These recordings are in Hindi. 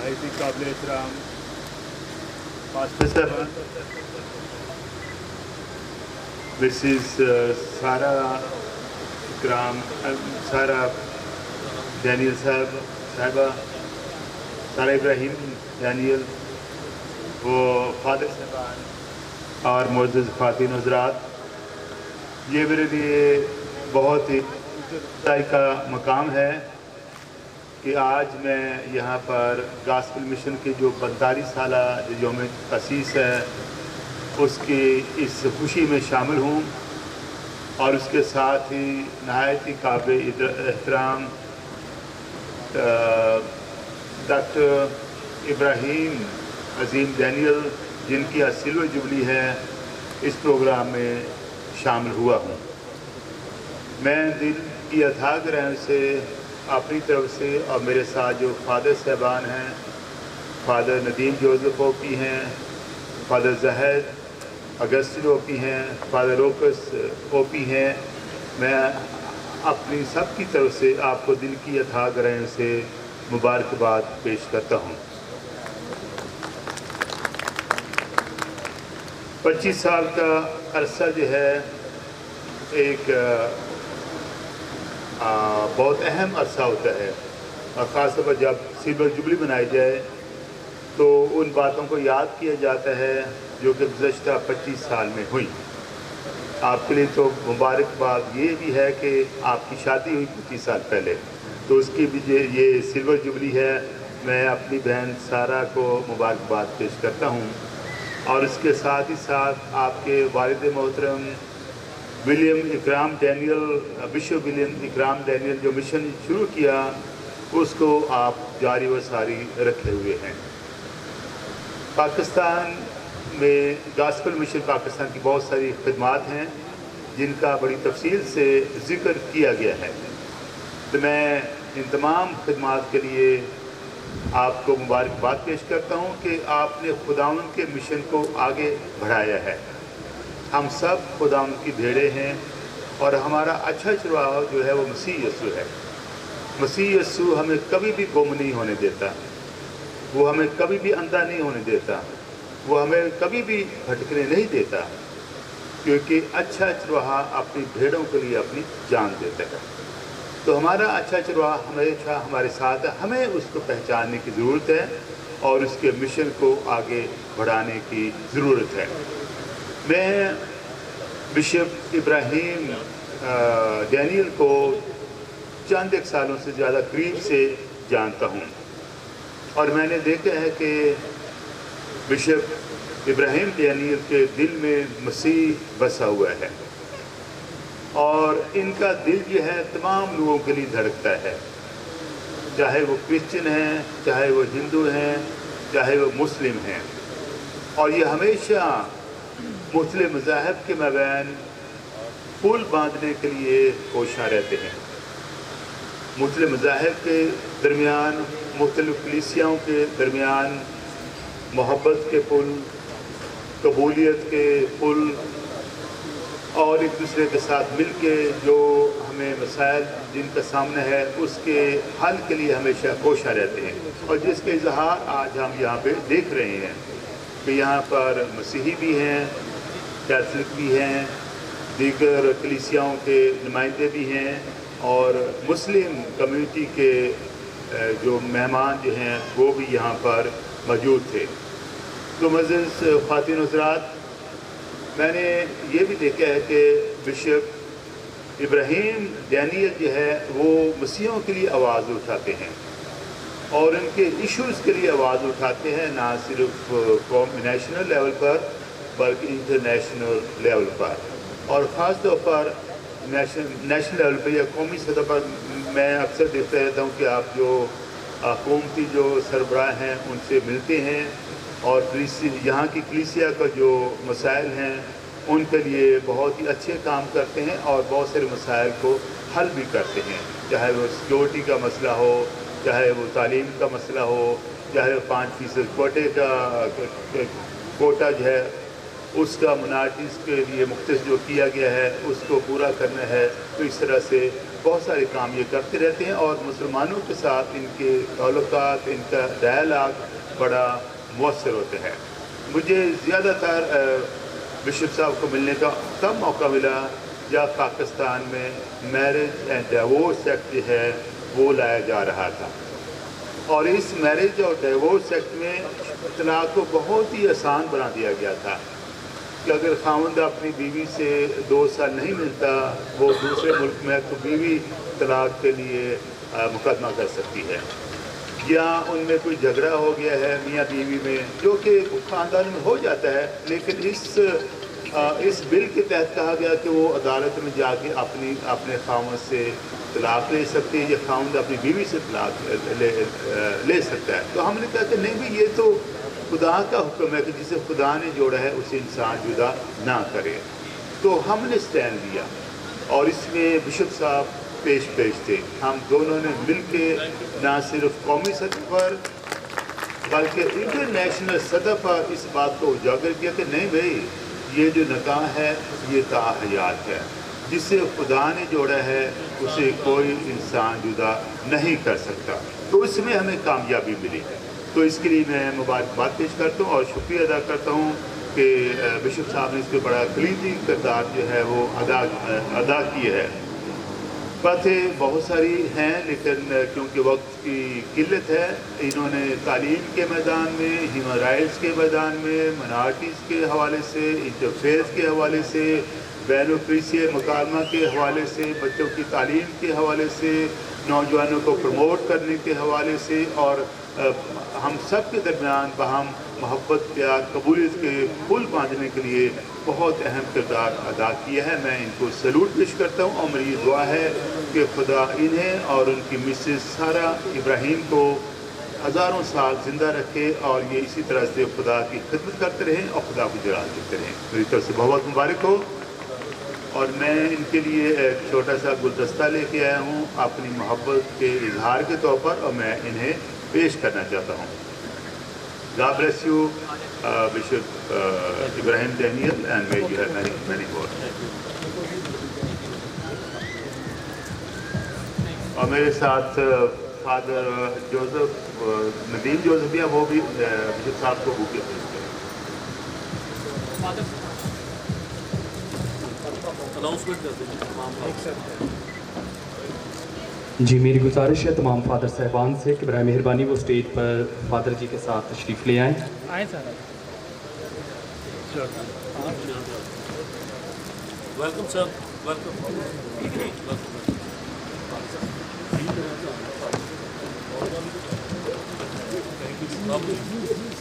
नहायती काबिल एहतराम मास्टर साहब, मिसिस सारा इकराम, सारा डैनियल साहिबा, सारा इब्राहिम डैनियल, वो फादर साहबान और मोअज़्ज़ज़ ख़वातीन हज़रात, ये मेरे लिए बहुत ही इज़्ज़त का मकाम है कि आज मैं यहाँ पर गॉस्पेल मिशन के जो 45 साला यौम तसीस है उसकी इस खुशी में शामिल हूँ और उसके साथ ही नहायत ही काबिल एहतराम डॉक्टर इब्राहिम अज़ीम डैनियल, जिनकी आज सिल्वर जुबली है, इस प्रोग्राम में शामिल हुआ हूँ। मैं दिल की अथाह गहराइयों से अपनी तरफ से और मेरे साथ जो फादर साहबान हैं, फादर नदीम जोसेफ ओपी हैं, फादर जहद अगस्टिन ओपी हैं, फादर रोकस ओपी हैं, मैं अपनी सब की तरफ से आपको दिल की अथाह गहराइयों से मुबारकबाद पेश करता हूँ। 25 साल का अरसा जो है एक बहुत अहम अरसा होता है और ख़ास तौर पर जब सिल्वर जुबली मनाई जाए तो उन बातों को याद किया जाता है जो कि गुज़श्ता 25 साल में हुई। आपके लिए तो मुबारकबाद ये भी है कि आपकी शादी हुई 25 साल पहले, तो उसकी भी ये सिल्वर जुबली है। मैं अपनी बहन सारा को मुबारकबाद पेश करता हूँ और इसके साथ ही साथ आपके वालिद मोहतरम विलियम इकराम डैनियल, बिशप विलियम इकराम डैनियल जो मिशन शुरू किया उसको आप जारी व सारी रखे हुए हैं। पाकिस्तान में गॉस्पेल मिशन पाकिस्तान की बहुत सारी खिदमात हैं जिनका बड़ी तफसील से ज़िक्र किया गया है, तो मैं इन तमाम खिदमात के लिए आपको मुबारकबाद पेश करता हूँ कि आपने खुदावंद के मिशन को आगे बढ़ाया है। हम सब खुदावंद की भेड़े हैं और हमारा अच्छा चरवाहा जो है वो मसीह यीशु है। मसीह यीशु हमें कभी भी गुम नहीं होने देता, वो हमें कभी भी अंधा नहीं होने देता, वो हमें कभी भी भटकने नहीं देता, क्योंकि अच्छा चरवाहा अपनी भेड़ों के लिए अपनी जान देता है। तो हमारा अच्छा चरवाहा हमेशा हमारे साथ है, हमें उसको पहचानने की ज़रूरत है और उसके मिशन को आगे बढ़ाने की ज़रूरत है। मैं बिशप इब्राहिम डैनियल को चंद एक सालों से ज़्यादा करीब से जानता हूँ और मैंने देखा है कि बिशप इब्राहिम डैनियल के दिल में मसीह बसा हुआ है और इनका दिल जो है तमाम लोगों के लिए धड़कता है, चाहे वो क्रिश्चियन हैं, चाहे वो हिंदू हैं, चाहे वो मुस्लिम हैं, और ये हमेशा मुख्तलिफ मज़ाहब के मबैन पुल बांधने के लिए कोशिश रहते हैं। मुख्तलिफ मज़ाहब के दरमियान, मुख्तलिफ कलीसियाओं के दरमियान मोहब्बत के पुल, कबूलियत के पुल और एक दूसरे के साथ मिल के जो हमें मसाइल जिनका सामना है उसके हल के लिए हमेशा कोशिश रहते हैं। और जिसके इजहार आज हम यहाँ पे देख रहे हैं कि यहाँ पर मसीही भी हैं, कैथलिक भी हैं, दीगर कलीसियाओं के नुमाइंदे भी हैं और मुस्लिम कम्युनिटी के जो मेहमान जो हैं वो भी यहाँ पर मौजूद थे। तो मुअज़्ज़ज़ ख़वातीन हज़रात, मैंने ये भी देखा है कि बिशप इब्राहिम डैनियल जो है वो मसीहों के लिए आवाज़ उठाते हैं और उनके इश्यूज़ के लिए आवाज़ उठाते हैं, ना सिर्फ नेशनल लेवल पर बल्कि इंटरनेशनल लेवल पर, और ख़ास तौर पर नेशनल लेवल पर या कौमी सतह पर मैं अक्सर देखता रहता हूँ कि आप जो हुकूमती जो सरबराह हैं उनसे मिलते हैं और यहाँ की कलीसिया का जो मसाइल हैं उनके लिए बहुत ही अच्छे काम करते हैं और बहुत सारे मसाइल को हल भी करते हैं, चाहे वो सिक्योरिटी का मसला हो, चाहे वो तालीम का मसला हो, चाहे वो 5% कोटा जो है उसका मिनॉरिटीज़ के लिए मुख्तस जो किया गया है उसको पूरा करना है। तो इस तरह से बहुत सारे काम ये करते रहते हैं और मुसलमानों के साथ इनके ताल्लुकात, इनका डायलॉग बड़ा मौसर होता है। मुझे ज़्यादातर बिशप साहब को मिलने का तब मौका मिला जब पाकिस्तान में मैरिज एंड डिवोर्स एक्ट जो है वो लाया जा रहा था, और इस मैरिज और डिवोर्स एक्ट में तलाक को बहुत ही आसान बना दिया गया था कि अगर खावंद अपनी बीवी से 2 साल नहीं मिलता, वो दूसरे मुल्क में तो बीवी तलाक के लिए मुकदमा कर सकती है, या उनमें कोई झगड़ा हो गया है मियाँ बीवी में, जो कि ख़ानदान में हो जाता है, लेकिन इस बिल के तहत कहा गया कि वो अदालत में जाके अपने खावंद से तलाक ले सकते हैं या खावंद अपनी बीवी से तलाक ले सकता है। तो हमने कहा कि नहीं भाई, ये तो खुदा का हुक्म है कि जिसे खुदा ने जोड़ा है उसे इंसान जुदा ना करे। तो हमने स्टैंड लिया और इसमें बिशप साहब पेश थे। हम दोनों ने मिल के ना सिर्फ कौमी सतह पर बल्कि इंटरनेशनल सतह पर इस बात को उजागर किया कि नहीं भाई, ये जो निकाह है ये ताहयात है, जिसे खुदा ने जोड़ा है उसे कोई इंसान जुदा नहीं कर सकता। तो इसमें हमें कामयाबी मिली। तो इसके लिए मैं मुबारकबाद पेश करता हूँ और शुक्रिया अदा करता हूँ कि बिशप साहब ने इसके बड़ा कलीदी किरदार जो है वो अदा किया है। बातें बहुत सारी हैं, लेकिन क्योंकि वक्त की किल्लत है, इन्होंने तालीम के मैदान में, ह्यूमन राइट्स के मैदान में, मिनॉरिटीज़ के हवाले से, इंटरफेयर्स के हवाले से, बैनुल-अक़वामी मुकालमा के हवाले से, बच्चों की तालीम के हवाले से, नौजवानों को प्रमोट करने के हवाले से और हम सब के दरमियान बाहम मोहब्बत, प्यार, कबूलियत के पुल बांधने के लिए बहुत अहम किरदार अदा किया है। मैं इनको सैल्यूट पेश करता हूँ और मेरी दुआ है कि खुदा इन्हें और उनकी मिसेस सारा इब्राहिम को हज़ारों साल ज़िंदा रखे और ये इसी तरह से खुदा की खिदमत करते रहें और खुदा को जलाल देते रहें। मेरी तरफ से बहुत मुबारक हो। और मैं इनके लिए एक छोटा सा गुलदस्ता लेके आया हूँ अपनी मोहब्बत के इजहार के तौर पर, और मैं इन्हें पेश करना चाहता हूँ। God bless you, Bishop Ibrahim Daniel, and may you have many more. और मेरे साथ फादर जोसेफ नदीम जोसेफ भी, वो भी बिशप साहब को बुके पेश करें। जी, मेरी गुजारिश है तमाम फादर साहबान से कि बराए मेहरबानी वो स्टेज पर फादर जी के साथ तशरीफ़ ले आएँ। Welcome sir, welcome.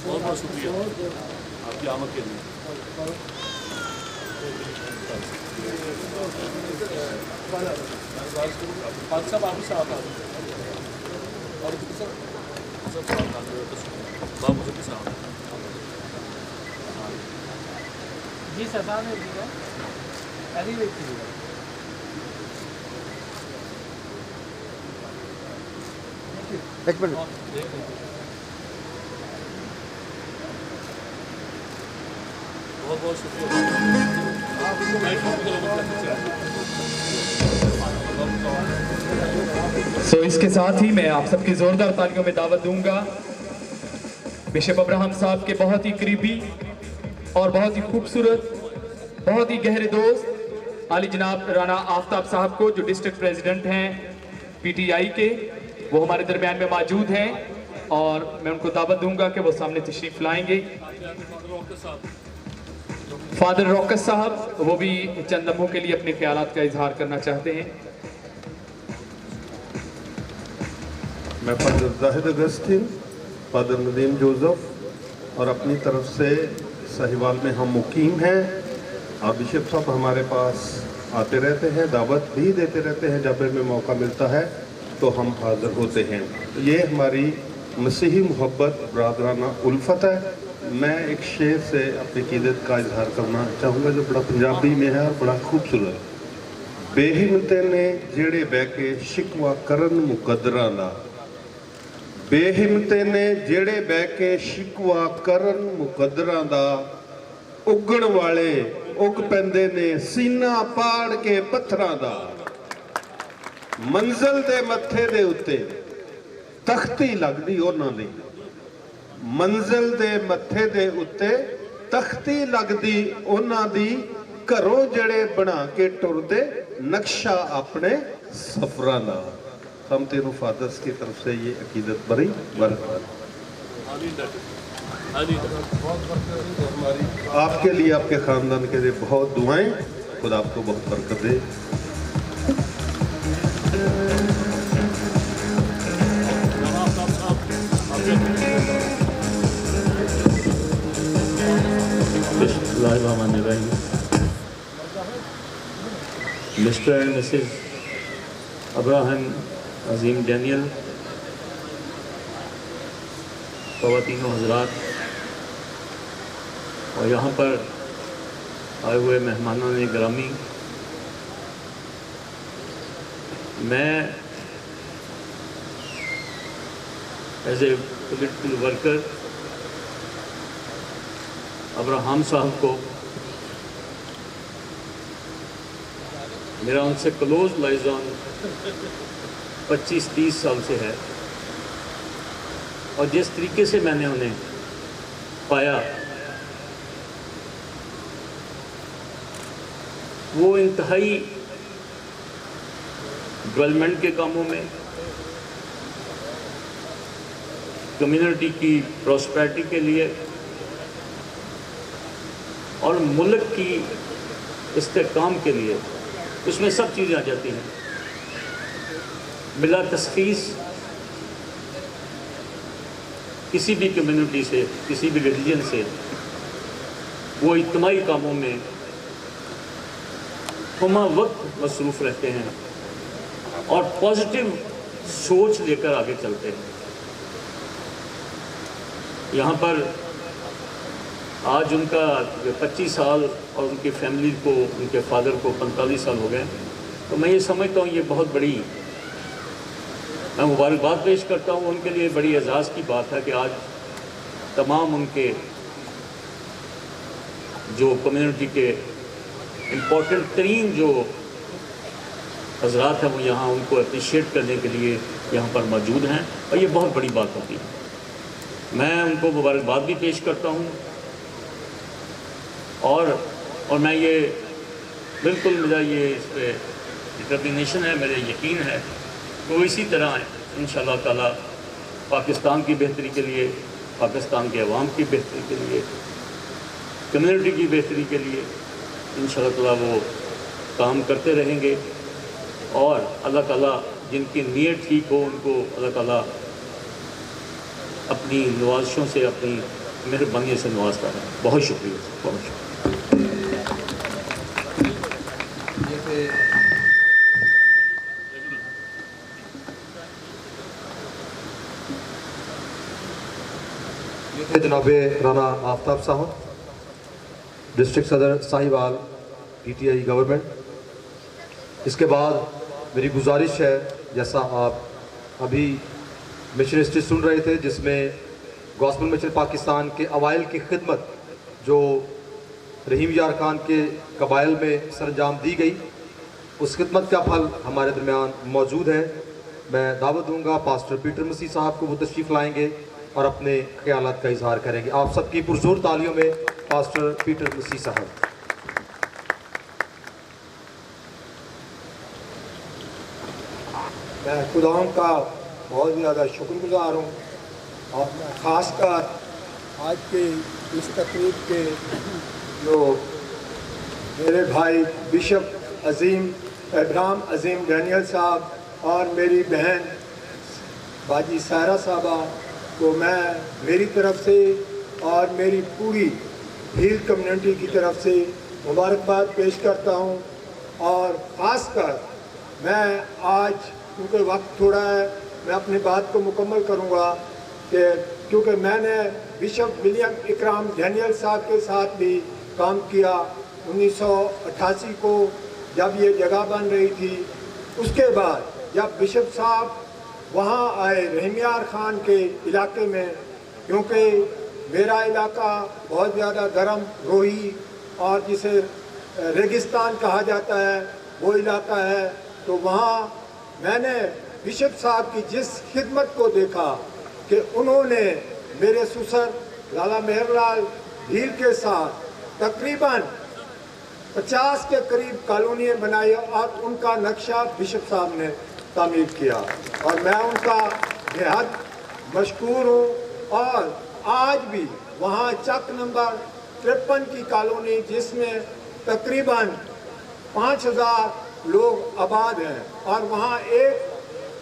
बहुत बहुत शुक्रिया आपकी आमद के लिए। साहब आप साहब और बाबू जी साहब जी सरदार ने ऐसी व्यक्ति एक मिनट बहुत बहुत शुक्रिया। सो इसके साथ ही मैं आप सबकी जोरदार तालियों में दावत दूंगा बिशप अब्राहम साहब के बहुत ही करीबी और बहुत ही खूबसूरत, बहुत ही गहरे दोस्त आली जनाब राना आफ्ताब साहब को, जो डिस्ट्रिक्ट प्रेसिडेंट हैं पीटीआई के, वो हमारे दरमियान में मौजूद हैं और मैं उनको दावत दूंगा कि वो सामने तशरीफ लाएंगे। फादर रॉकस साहब वो भी चंद लम्हों के लिए अपने ख्यालात का इजहार करना चाहते हैं। मैं father Zahid Augustine, father Nadeem Joseph और अपनी तरफ से साहिवाल में हम मुकीम हैं और बिशप साहब हमारे पास आते रहते हैं, दावत भी देते रहते हैं, जब हमें मौका मिलता है तो हम हाज़िर होते हैं। ये हमारी मसीही मोहब्बत बरादराना उल्फत है। मैं एक शेर से अपनी क़ीदत का इजहार करना चाहूँगा जो बड़ा पंजाबी में है और बड़ा खूबसूरत। बेहिम्मते ने जेड़े बह के शिकवा करन मुकदरा दा, बेहिम्मते ने जेड़े बह के शिकवा करन मुकदरा दा, उगण वाले उग पैंदे ने सीना पाड़ के पत्थरां दा। ਮੰਜ਼ਲ ਦੇ ਮੱਥੇ ਦੇ ਉੱਤੇ ਤਖਤੀ ਲੱਗਦੀ ਉਹਨਾਂ ਦੀ, ਮੰਜ਼ਲ ਦੇ ਮੱਥੇ ਦੇ ਉੱਤੇ ਤਖਤੀ ਲੱਗਦੀ ਉਹਨਾਂ ਦੀ, ਘਰੋਂ ਜਿਹੜੇ ਬਣਾ ਕੇ ਟੁਰਦੇ नक्शा अपने सफरा ला। हम तेरू फादर्स की तरफ से ये अकीदत बरी आपके लिए, आपके खानदान के लिए बहुत दुआएं। खुदा आपको बहुत बरकत दे। Mr and Mrs Abraham Azeem Daniel, ख़वातीन हज़रात और यहाँ पर आए हुए मेहमानान गिरामी, मैं as a political worker Abraham साहब को, मेरा उनसे क्लोज लाइजॉन 25-30 साल से है और जिस तरीके से मैंने उन्हें पाया वो इंतहाई डेवलपमेंट के कामों में, कम्युनिटी की प्रॉस्पेरिटी के लिए और मुल्क की इस्तेहकाम के लिए, उसमें सब चीज़ें आ जाती हैं। बिला तस्खीस किसी भी कम्युनिटी से, किसी भी रिलीजन से वो इज्तिमाई कामों में हुमा वक्त मसरूफ़ रहते हैं और पॉजिटिव सोच लेकर आगे चलते हैं। यहाँ पर आज उनका 25 साल और उनकी फैमिली को, उनके फादर को 45 साल हो गए, तो मैं ये समझता हूँ ये बहुत बड़ी, मैं मुबारकबाद पेश करता हूँ उनके लिए। बड़ी एजाज़ की बात है कि आज तमाम उनके जो कम्युनिटी के इम्पोर्टेंट तरीन जो हज़रात हैं वो यहाँ उनको अप्रिशिएट करने के लिए यहाँ पर मौजूद हैं और ये बहुत बड़ी बात होती है। मैं उनको मुबारकबाद भी पेश करता हूँ और मैं ये बिल्कुल, मेरा ये इस पर डिटर्मिनेशन है, मेरा यकीन है कि वो इसी तरह इंशाअल्लाह ताला पाकिस्तान की बेहतरी के लिए, पाकिस्तान के अवाम की बेहतरी के लिए, कम्युनिटी की बेहतरी के लिए इंशाअल्लाह ताला वो काम करते रहेंगे और अल्लाह ताला जिनकी नीयत ठीक हो उनको अल्लाह ताला अपनी नवाज़शों से, अपनी मेहरबानी से नवाजता है। बहुत शुक्रिया, बहुत शुक्रिया। जनाबे राना आफ्ताब साहब, डिस्ट्रिक्ट सदर साहिवाल PTI गवर्नमेंट। इसके बाद मेरी गुजारिश है, जैसा आप अभी मिशन हिस्ट्री सुन रहे थे जिसमें गॉस्पेल मिशन पाकिस्तान के अवाइल की खिदमत जो रहीम यार खान के कबाइल में सरंजाम दी गई, उस खिदमत का फल हमारे दरमियान मौजूद है। मैं दावत दूंगा पास्टर पीटर मसीह साहब को, वो तशरीफ़ लाएंगे और अपने ख्यालात का इजहार करेंगे। आप सबकी पुरजोर तालियों में पास्टर पीटर मसीह साहब। मैं खुदा का बहुत ज़्यादा शुक्रगुजार हूँ और ख़ासकर आज के इस तकरीब के जो मेरे भाई बिशप अजीम अब्राहम अजीम डैनियल साहब और मेरी बहन बाजी सारा साहबा को मैं मेरी तरफ से और मेरी पूरी हिल कम्युनिटी की तरफ से मुबारकबाद पेश करता हूँ। और ख़ासकर मैं आज, क्योंकि वक्त थोड़ा है, मैं अपनी बात को मुकम्मल करूँगा कि क्योंकि मैंने बिशप विलियम इकराम डैनियल साहब के साथ भी काम किया 1988 को जब ये जगह बन रही थी। उसके बाद जब बिशप साहब वहाँ आए रहीम यार खान के इलाके में, क्योंकि मेरा इलाका बहुत ज़्यादा गर्म रोही और जिसे रेगिस्तान कहा जाता है वो इलाका है, तो वहाँ मैंने बिशप साहब की जिस खिदमत को देखा कि उन्होंने मेरे ससुर लाला मेहरलाल भील के साथ तकरीबन 50 के करीब कॉलोनियाँ बनाई और उनका नक्शा बिशप साहब ने तामीर किया और मैं उनका बेहद मशकूर हूँ। और आज भी वहाँ चक नंबर 53 की कॉलोनी जिसमें तकरीबन 5000 लोग आबाद हैं और वहाँ एक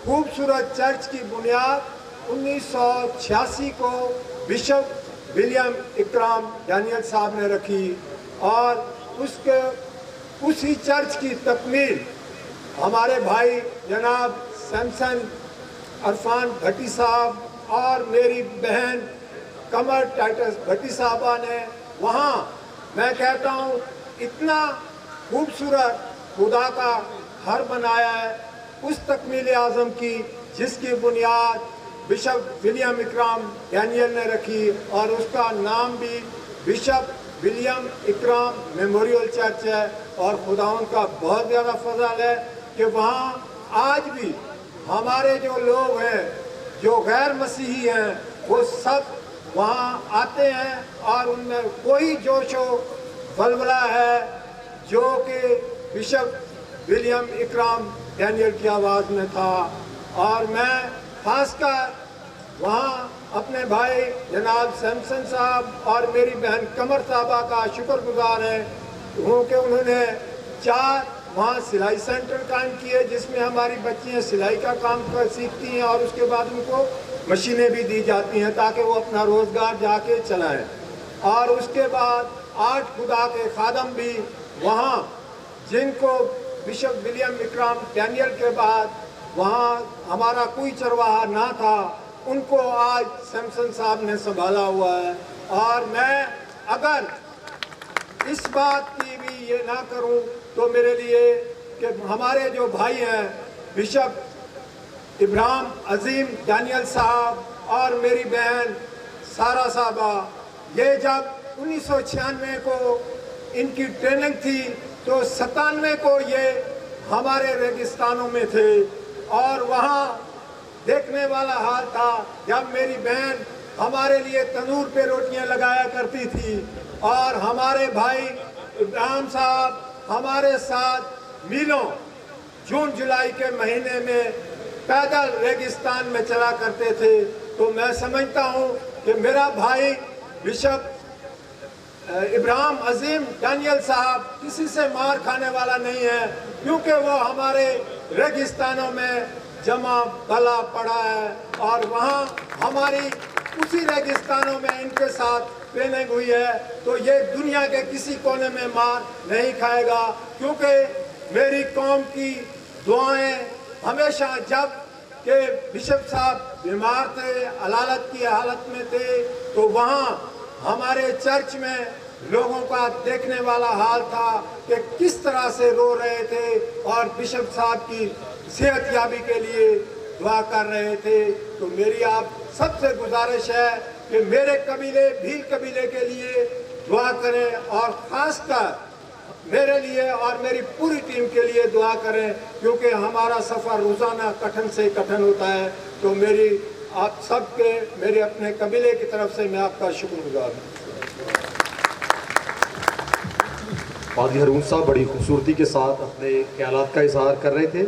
खूबसूरत चर्च की बुनियाद 1986 को बिशप विलियम इकराम डैनियल साहब ने रखी और उसी चर्च की तकमील हमारे भाई जनाब सैमसन अरफान भट्टी साहब और मेरी बहन कमर टाइटस भट्टी साहबा ने वहाँ मैं कहता हूँ इतना खूबसूरत खुदा का घर बनाया है उस तकमील आज़म की जिसकी बुनियाद बिशप विलियम इकराम डैनियल ने रखी और उसका नाम भी बिशप विलियम इकराम मेमोरियल चर्च है। और खुदावन का बहुत ज़्यादा फजल है कि वहाँ आज भी हमारे जो लोग हैं जो गैर मसीही हैं वो सब वहाँ आते हैं और उनमें कोई जोशो बलबला है जो कि बिशप विलियम इकराम डैनियल की आवाज़ में था। और मैं खासकर वहाँ अपने भाई जनाब सैमसन साहब और मेरी बहन कमर साहबा का शुक्रगुजार है क्योंकि उन्होंने 4 वहाँ सिलाई सेंटर कायम किए जिसमें हमारी बच्चियाँ सिलाई का काम सीखती हैं और उसके बाद उनको मशीनें भी दी जाती हैं ताकि वो अपना रोज़गार जाके चलाएं। और उसके बाद 8 खुदा के खादम भी वहाँ जिनको बिशप विलियम इकराम डैनियल के बाद वहाँ हमारा कोई चरवाहा ना था उनको आज सैमसन साहब ने संभाला हुआ है। और मैं अगर इस बात की भी ये ना करूं तो मेरे लिए कि हमारे जो भाई हैं बिशप इब्राहिम अजीम डैनियल साहब और मेरी बहन सारा साहबा ये जब 1996 को इनकी ट्रेनिंग थी तो 97 को ये हमारे रेगिस्तानों में थे और वहाँ देखने वाला हाल था जब मेरी बहन हमारे लिए तंदूर पे रोटियां लगाया करती थी और हमारे भाई इब्राहिम साहब हमारे साथ मीलों जून जुलाई के महीने में पैदल रेगिस्तान में चला करते थे। तो मैं समझता हूँ कि मेरा भाई बिशप इब्राहिम अजीम डैनियल साहब किसी से मार खाने वाला नहीं है क्योंकि वो हमारे रेगिस्तानों में जमा भला पड़ा है और वहाँ हमारी उसी रेगिस्तानों में इनके साथ ट्रेनिंग हुई है। तो ये दुनिया के किसी कोने में मार नहीं खाएगा क्योंकि मेरी कौम की दुआएं हमेशा जब के बिशप साहब बीमार थे अलालत की हालत में थे तो वहाँ हमारे चर्च में लोगों का देखने वाला हाल था कि किस तरह से रो रहे थे और बिशप साहब की सेहतयाबी के लिए दुआ कर रहे थे। तो मेरी आप सबसे गुजारिश है कि मेरे कबीले भील कबीले के लिए दुआ करें और ख़ासकर मेरे लिए और मेरी पूरी टीम के लिए दुआ करें क्योंकि हमारा सफ़र रोज़ाना कठिन से कठिन होता है। तो मेरी आप सबके मेरे अपने कबीले की तरफ से मैं आपका शुक्रगुजार हूँ। पादी हरून साहब बड़ी खूबसूरती के साथ अपने ख्यालात का इजहार कर रहे थे।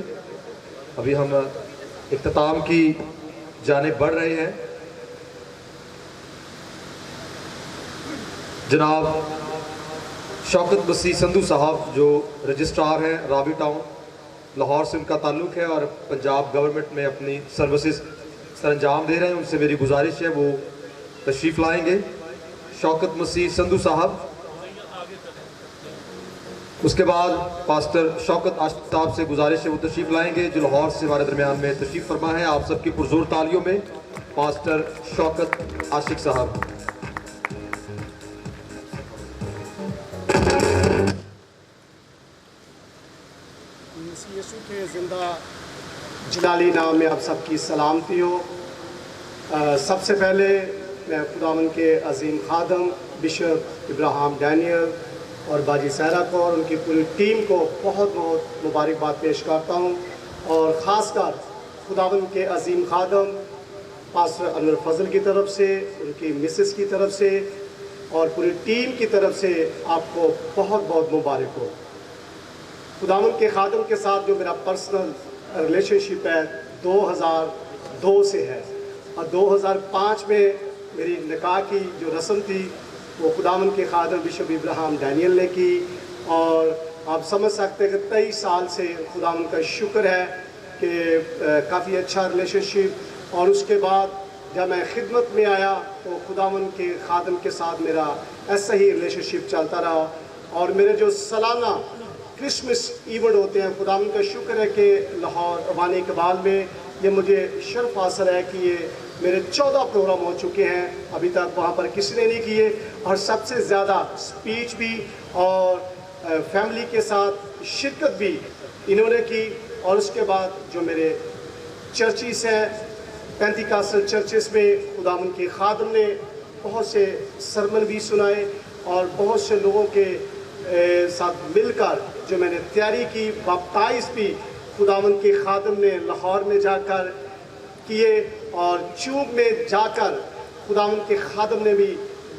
अभी हम इख्तिताम की जानिब बढ़ रहे हैं। जनाब शौकत मसीह संधू साहब जो रजिस्ट्रार हैं रावी टाउन लाहौर से उनका ताल्लुक़ है और पंजाब गवर्नमेंट में अपनी सर्विसेज सर अंजाम दे रहे हैं, उनसे मेरी गुजारिश है वो तशरीफ़ लाएंगे। शौकत मसीह संधू साहब, उसके बाद पास्टर शौकत आशिक साहब से गुजारिश है वो तशरीफ़ लाएंगे जो लाहौर से हमारे दरमियान में तशरीफ़ फरमा है। आप सबकी पुरजोर तालियों में पास्टर शौकत आशिक साहब। यीशु के ज़िंदा जलाली नाम में आप सबकी सलामती हो। सबसे पहले मैं खुदावन के अजीम खादम बिशप इब्राहिम डैनियल और बाजी सहरा को और उनकी पूरी टीम को बहुत बहुत मुबारकबाद पेश करता हूँ और ख़ासकर खुदावन के अजीम खादम पास्टर अनवर फजल की तरफ से, उनकी मिसेस की तरफ से और पूरी टीम की तरफ से आपको बहुत बहुत मुबारक हो। खुदावन के खादम के साथ जो मेरा पर्सनल रिलेशनशिप है 2002 से है और 2005 में मेरी निकाह की जो रस्म थी वो खुदावन के खादम बिशप इब्राहिम डैनियल ने की और आप समझ सकते हैं कि 23 साल से खुदावन का शुक्र है कि काफ़ी अच्छा रिलेशनशिप। और उसके बाद जब मैं खिदमत में आया तो खुदावन के खादम के साथ मेरा ऐसा ही रिलेशनशिप चलता रहा और मेरे जो सालाना क्रिसमस इवेंट होते हैं, खुदावन का शुक्र है कि लाहौर वानी इकबाल में ये मुझे शर्फ हासिल है कि ये मेरे 14 प्रोग्राम हो चुके हैं, अभी तक वहाँ पर किसी ने नहीं किए और सबसे ज़्यादा स्पीच भी और फैमिली के साथ शिरकत भी इन्होंने की। और उसके बाद जो मेरे चर्चिस हैं, पेंटिकॉस्टल चर्चिस में खुदावन के खादम ने बहुत से सरमन भी सुनाए और बहुत से लोगों के साथ मिलकर जो मैंने तैयारी की, बप्ताइज भी खुदावन के खादम ने लाहौर में जाकर किए और चूब में जाकर खुदावन के खादम ने भी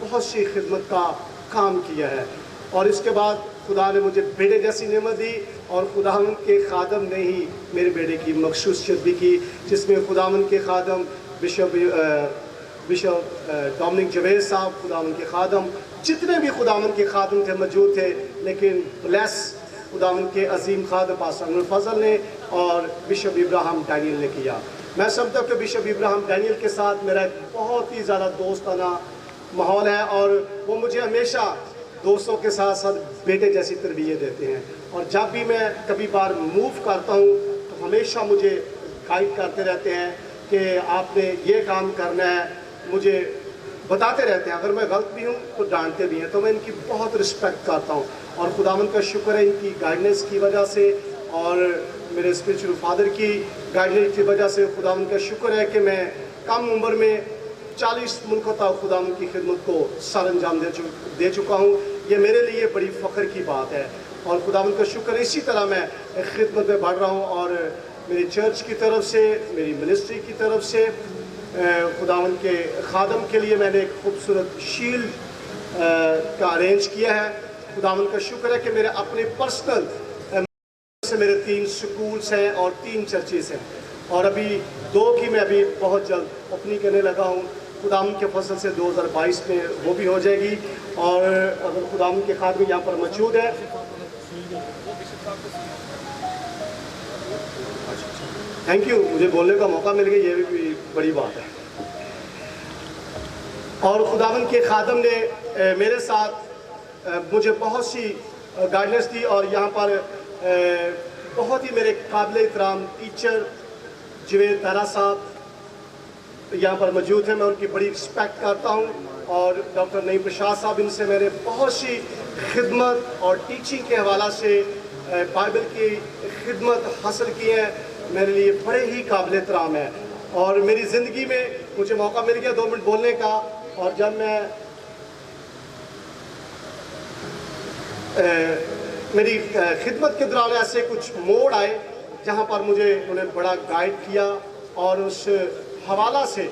बहुत सी खिदमत का काम किया है। और इसके बाद खुदा ने मुझे बेटे जैसी नेमत दी और खुदावन के खादम ने ही मेरे बेटे की मखसूसियत भी की, जिसमें खुदावन के खादम बिशप डोमिनिक जवेद साहब, खुदावन के खादम, जितने भी खुदावन के खादम थे मौजूद थे, लेकिन ब्लेस खुदावन के अजीम खादम पास्टर अनवर फजल ने और बिशप इब्राहिम डैनियल ने किया। मैं समझता हूँ कि बिशप इब्राहिम डैनियल के साथ मेरा एक बहुत ही ज़्यादा दोस्ताना माहौल है और वो मुझे हमेशा दोस्तों के साथ साथ बेटे जैसी तरबियत देते हैं और जब भी मैं कभी बार मूव करता हूँ तो हमेशा मुझे गाइड करते रहते हैं कि आपने ये काम करना है, मुझे बताते रहते हैं। अगर मैं गलत भी हूँ तो डांटते भी हैं, तो मैं इनकी बहुत रिस्पेक्ट करता हूँ और खुदावन का शुक्र है इनकी गाइडेंस की वजह से और मेरे स्पिरिचुअल फादर की गाइडेंस की वजह से खुदावन का शुक्र है कि मैं कम उम्र में 40 मुल्कों तक खुदावन की खिदमत को सर अंजाम दे चुका हूँ। ये मेरे लिए बड़ी फ़ख्र की बात है और खुदावन का शुक्र है इसी तरह मैं खिदमत में बढ़ रहा हूँ और मेरी चर्च की तरफ से, मेरी मिनिस्ट्री की तरफ से खुदावन के खादम के लिए मैंने एक खूबसूरत शील्ड का अरेंज किया है। खुदावन का शुक्र है कि मेरे अपने पर्सनल से मेरे 3 स्कूल्स हैं और 3 चर्चेस हैं और अभी 2 की मैं अभी बहुत जल्द ओपनिंग करने लगा हूँ। खुदावन के फसल से 2022 में वो भी हो जाएगी और अगर खुदावन के खादम यहाँ पर मौजूद है। थैंक यू, मुझे बोलने का मौका मिल गया, ये भी बड़ी बात है। और खुदावन के खादम ने मेरे साथ मुझे बहुत सी गाइडेंस दी और यहाँ पर बहुत ही मेरे काबिल एहतराम टीचर जवेद तारा साहब यहाँ पर मौजूद हैं, मैं उनकी बड़ी रिस्पेक्ट करता हूँ और डॉक्टर नईम प्रसाद साहब, इनसे मैंने बहुत सी खिदमत और टीचिंग के हवाला से बाइबल की खिदमत हासिल की है, मेरे लिए बड़े ही काबिल एहतराम है। और मेरी ज़िंदगी में मुझे मौका मिल गया 2 मिनट बोलने का और जब मैं मेरी खिदमत के दौरान ऐसे कुछ मोड़ आए जहाँ पर मुझे उन्होंने बड़ा गाइड किया और उस हवाला से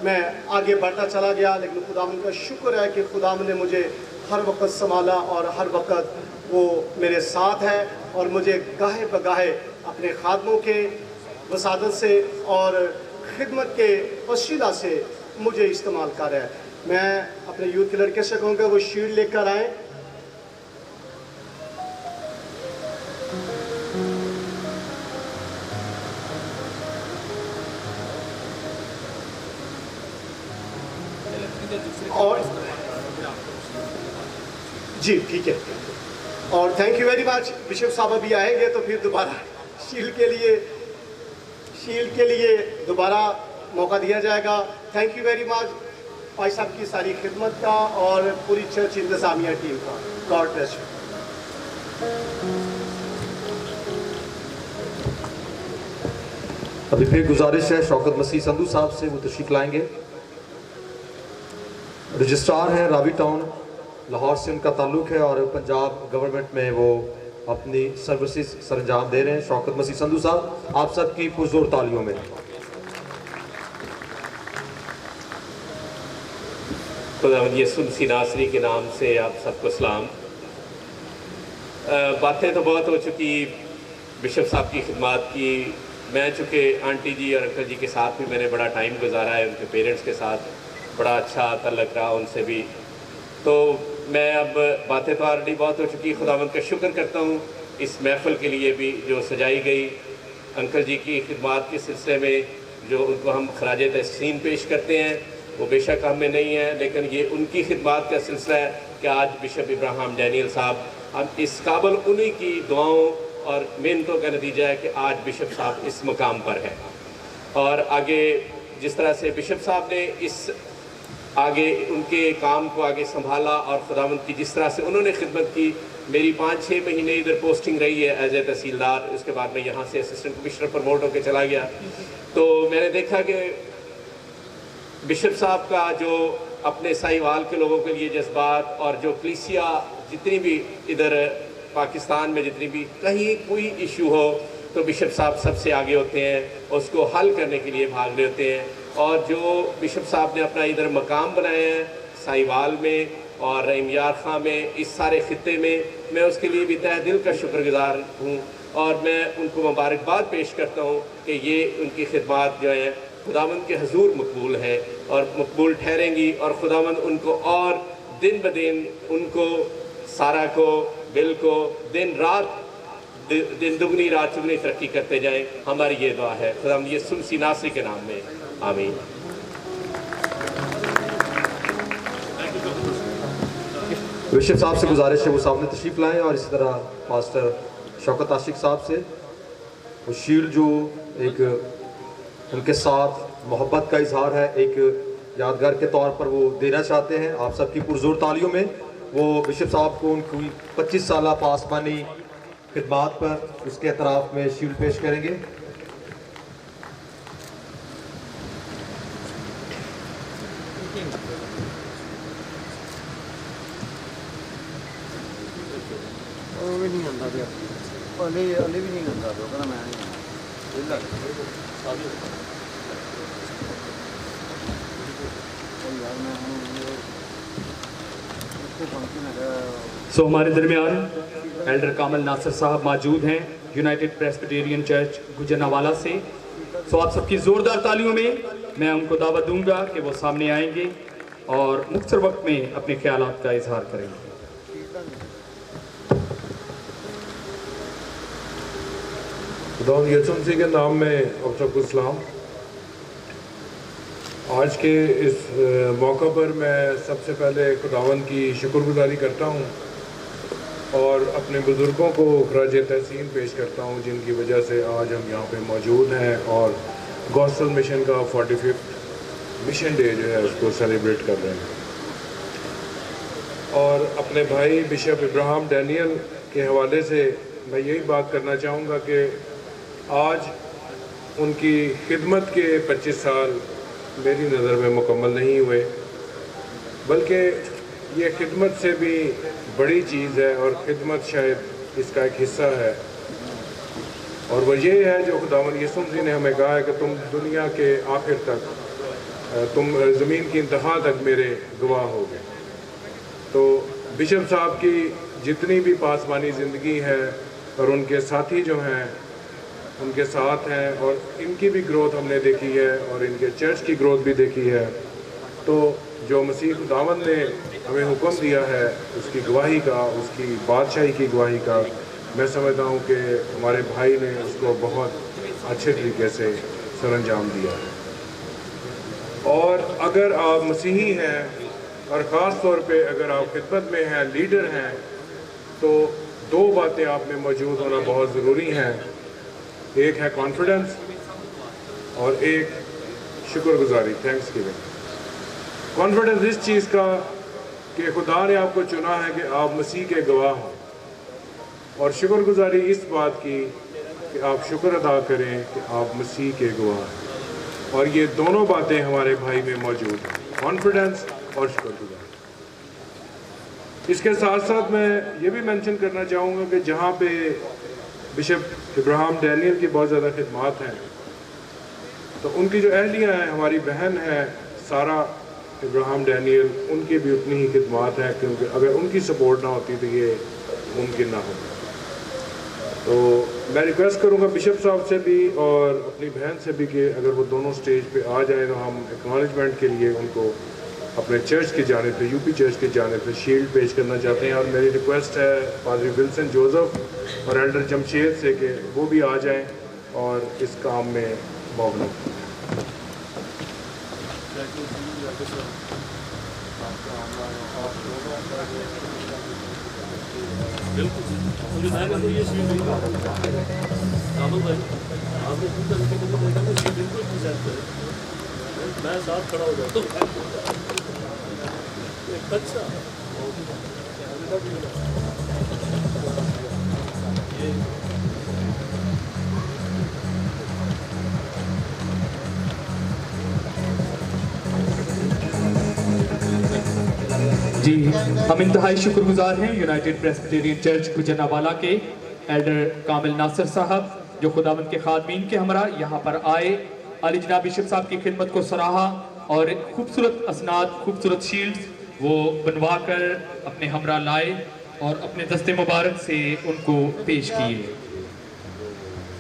मैं आगे बढ़ता चला गया। लेकिन खुदावन का शुक्र है कि खुदावन ने मुझे हर वक्त संभाला और हर वक्त वो मेरे साथ है और मुझे गाहे बगाहे अपने खादमों के वसादत से और खिदमत के वसीला से मुझे इस्तेमाल कर रहा है। मैं अपने यूथ के लड़के से कहूँगा वो शील्ड लेकर आए। और जी ठीक है और thank you very much. Bishop साहब अभी आएंगे तो फिर दोबारा शील्ड के लिए दोबारा मौका दिया जाएगा। थैंक यू वेरी मच भाई साहब की सारी खिदमत का और पूरी चर्च इंतजामिया टीम का। God bless you. अभी फिर गुजारिश है शौकत मसीह संधू साहब से, वो तशरीफ लाएंगे। रजिस्ट्रार हैं रावी टाउन लाहौर से उनका ताल्लुक़ है और पंजाब गवर्नमेंट में वो अपनी सर्विसेज सरंजाम दे रहे हैं। शौकत मसीह संधू साहब, आप सबकी पुरजोर तालियों में। खुदावंद यीशु मसीह नासरी के नाम से आप सबको सलाम। बातें तो बहुत हो चुकी, बिशप साहब की खिदमत की। मैं चूँकि आंटी जी और अंकल जी के साथ भी मैंने बड़ा टाइम गुजारा है, उनके पेरेंट्स के साथ बड़ा अच्छा तल्लक रहा उनसे भी, तो मैं अब बातें तो ऑलरेडी बहुत हो चुकी। खुदावंद का शुक्र करता हूँ इस महफ़िल के लिए भी जो सजाई गई। अंकल जी की खिदमत के सिलसिले में जो उनको हम खराज तहसीन पेश करते हैं, वो बेशक हम में नहीं है, लेकिन ये उनकी खिदमत का सिलसिला है कि आज बिशप इब्राहिम डैनियल साहब, हम इस काबिल उन्हीं की दुआओं और मेहनतों का नतीजा है कि आज बिशप साहब इस मुकाम पर है। और आगे जिस तरह से बिशप साहब ने इस आगे उनके काम को आगे संभाला और खुदावंद की जिस तरह से उन्होंने खिदमत की, मेरी 5-6 महीने इधर पोस्टिंग रही है एज ए तहसीलदार। उसके बाद मैं यहाँ से असिस्टेंट कमिश्नर प्रमोट होकर चला गया, तो मैंने देखा कि बिशप साहब का जो अपने साहिवाल के लोगों के लिए जज्बात और जो कलीसिया जितनी भी इधर पाकिस्तान में जितनी भी कहीं कोई इशू हो तो बिशप साहब सबसे आगे होते हैं, उसको हल करने के लिए भाग रहे होते हैं। और जो बिशप साहब ने अपना इधर मकाम बनाया है साहिवाल में और रहीमयार खां में, इस सारे खित्ते में, मैं उसके लिए भी तहे दिल का शुक्रगुजार हूँ और मैं उनको मुबारकबाद पेश करता हूँ कि ये उनकी खिदमत जो है खुदावंद के हजूर मकबूल है और मकबूल ठहरेंगी। और खुदावंद उनको और दिन ब दिन उनको, सारा को, बिल को दिन रात, दिन दुगनी रात चुगनी तरक्की करते जाएं, हमारी ये दुआ है खुदावंद यीशु मसीह नासरी के नाम में, आमीन। बिशप साहब से गुजारिश है वो सामने तशरीफ़ लाएं और इसी तरह मास्टर शौकत आशिक साहब से वो शील्ड जो एक उनके साथ मोहब्बत का इजहार है, एक यादगार के तौर पर वो देना चाहते हैं आप सबकी पुरजोर तालियों में। वो बिशप साहब को उनकी 25 साला पासबानी खिदमात पर उसके एतराफ़ में शील्ड पेश करेंगे। सो हमारे दरमियान एल्डर कामल नासिर साहब मौजूद हैं यूनाइटेड प्रेस्बिटेरियन चर्च गुजरनावाला से। सो आप सबकी ज़ोरदार तालियों में मैं उनको दावत दूंगा कि वो सामने आएंगे और मुख्तर वक्त में अपने ख्यालात का इजहार करेंगे। खुदावंद यीशु मसीह के नाम में आप सबको सलाम। आज के इस मौका पर मैं सबसे पहले खुदावंद की शुक्रगुजारी करता हूँ और अपने बुज़ुर्गों को खराज तहसीन पेश करता हूँ जिनकी वजह से आज हम यहाँ पे मौजूद हैं और गॉस्पेल मिशन का 45th मिशन डे जो है उसको सेलिब्रेट कर रहे हैं। और अपने भाई बिशप इब्राहिम डैनियल के हवाले से मैं यही बात करना चाहूँगा कि आज उनकी खिदमत के 25 साल मेरी नज़र में मुकम्मल नहीं हुए, बल्कि ये खिदमत से भी बड़ी चीज़ है और ख़िदमत शायद इसका एक हिस्सा है। और वह ये है जो खुदावंद यीशु मसीह ने हमें कहा है कि तुम दुनिया के आखिर तक, तुम ज़मीन की इंतहा तक मेरे गवाह होगे। तो बिशप साहब की जितनी भी पासमानी ज़िंदगी है और उनके साथी जो हैं उनके साथ हैं और इनकी भी ग्रोथ हमने देखी है और इनके चर्च की ग्रोथ भी देखी है। तो जो मसीह खुदावंद ने हमें हुक्म दिया है उसकी गवाही का, उसकी बादशाही की गवाही का, मैं समझता हूँ कि हमारे भाई ने उसको बहुत अच्छे तरीके से सरअंजाम दिया है। और अगर आप मसीही हैं और ख़ास तौर पे अगर आप खिदमत में हैं, लीडर हैं, तो दो बातें आप में मौजूद होना बहुत ज़रूरी हैं। एक है कॉन्फिडेंस और एक शुक्रगुजारी, थैंक्स गिविंग। कॉन्फिडेंस इस चीज़ का कि खुदा ने आपको चुना है कि आप मसीह के गवाह हों, और शुक्रगुजारी इस बात की कि आप शुक्र अदा करें कि आप मसीह के गवाह हैं। और ये दोनों बातें हमारे भाई में मौजूद हैं, कॉन्फिडेंस और शुक्रगुजारी। इसके साथ साथ मैं ये भी मेंशन करना चाहूँगा कि जहाँ पे बिशप इब्राहिम डैनियल की बहुत ज़्यादा खिदमात हैं, तो उनकी जो अहलियाँ हैं, हमारी बहन है सारा इब्राहिम डैनियल, उनकी भी उतनी ही खिदमात हैं, क्योंकि अगर उनकी सपोर्ट ना होती तो ये मुमकिन ना होता। तो मैं रिक्वेस्ट करूँगा बिशप साहब से भी और अपनी बहन से भी कि अगर वो दोनों स्टेज पे आ जाए तो हम एक्नॉलेजमेंट के लिए उनको अपने चर्च की जानिब से, यूपी चर्च की जानिब से शील्ड पेश करना चाहते हैं। और मेरी रिक्वेस्ट है पादरी विल्सन जोसेफ और एल्डर जमशेद से कि वो भी आ जाएं और इस काम में मौजूद हों। बिल्कुल मुझे तो ये शीट नहीं राहुल भाई आपने पूरी तरीके से देखा तो शीट बिल्कुल नहीं सेट करे, मैं साथ खड़ा हो जाता हूँ। अच्छा जी, हम इंतहाई शुक्रगुजार हैं यूनाइटेड प्रेस्बिटेरियन चर्च गुजरनावाला के एल्डर कामिल नासिर साहब, जो खुदावंद के खादमीन के हमरा यहाँ पर आए, अली जनाब बिशप साहब की खिदमत को सराहा और खूबसूरत असनाद, खूबसूरत शील्ड्स वो बनवा कर अपने हमरा लाए और अपने दस्ते मुबारक से उनको पेश किए।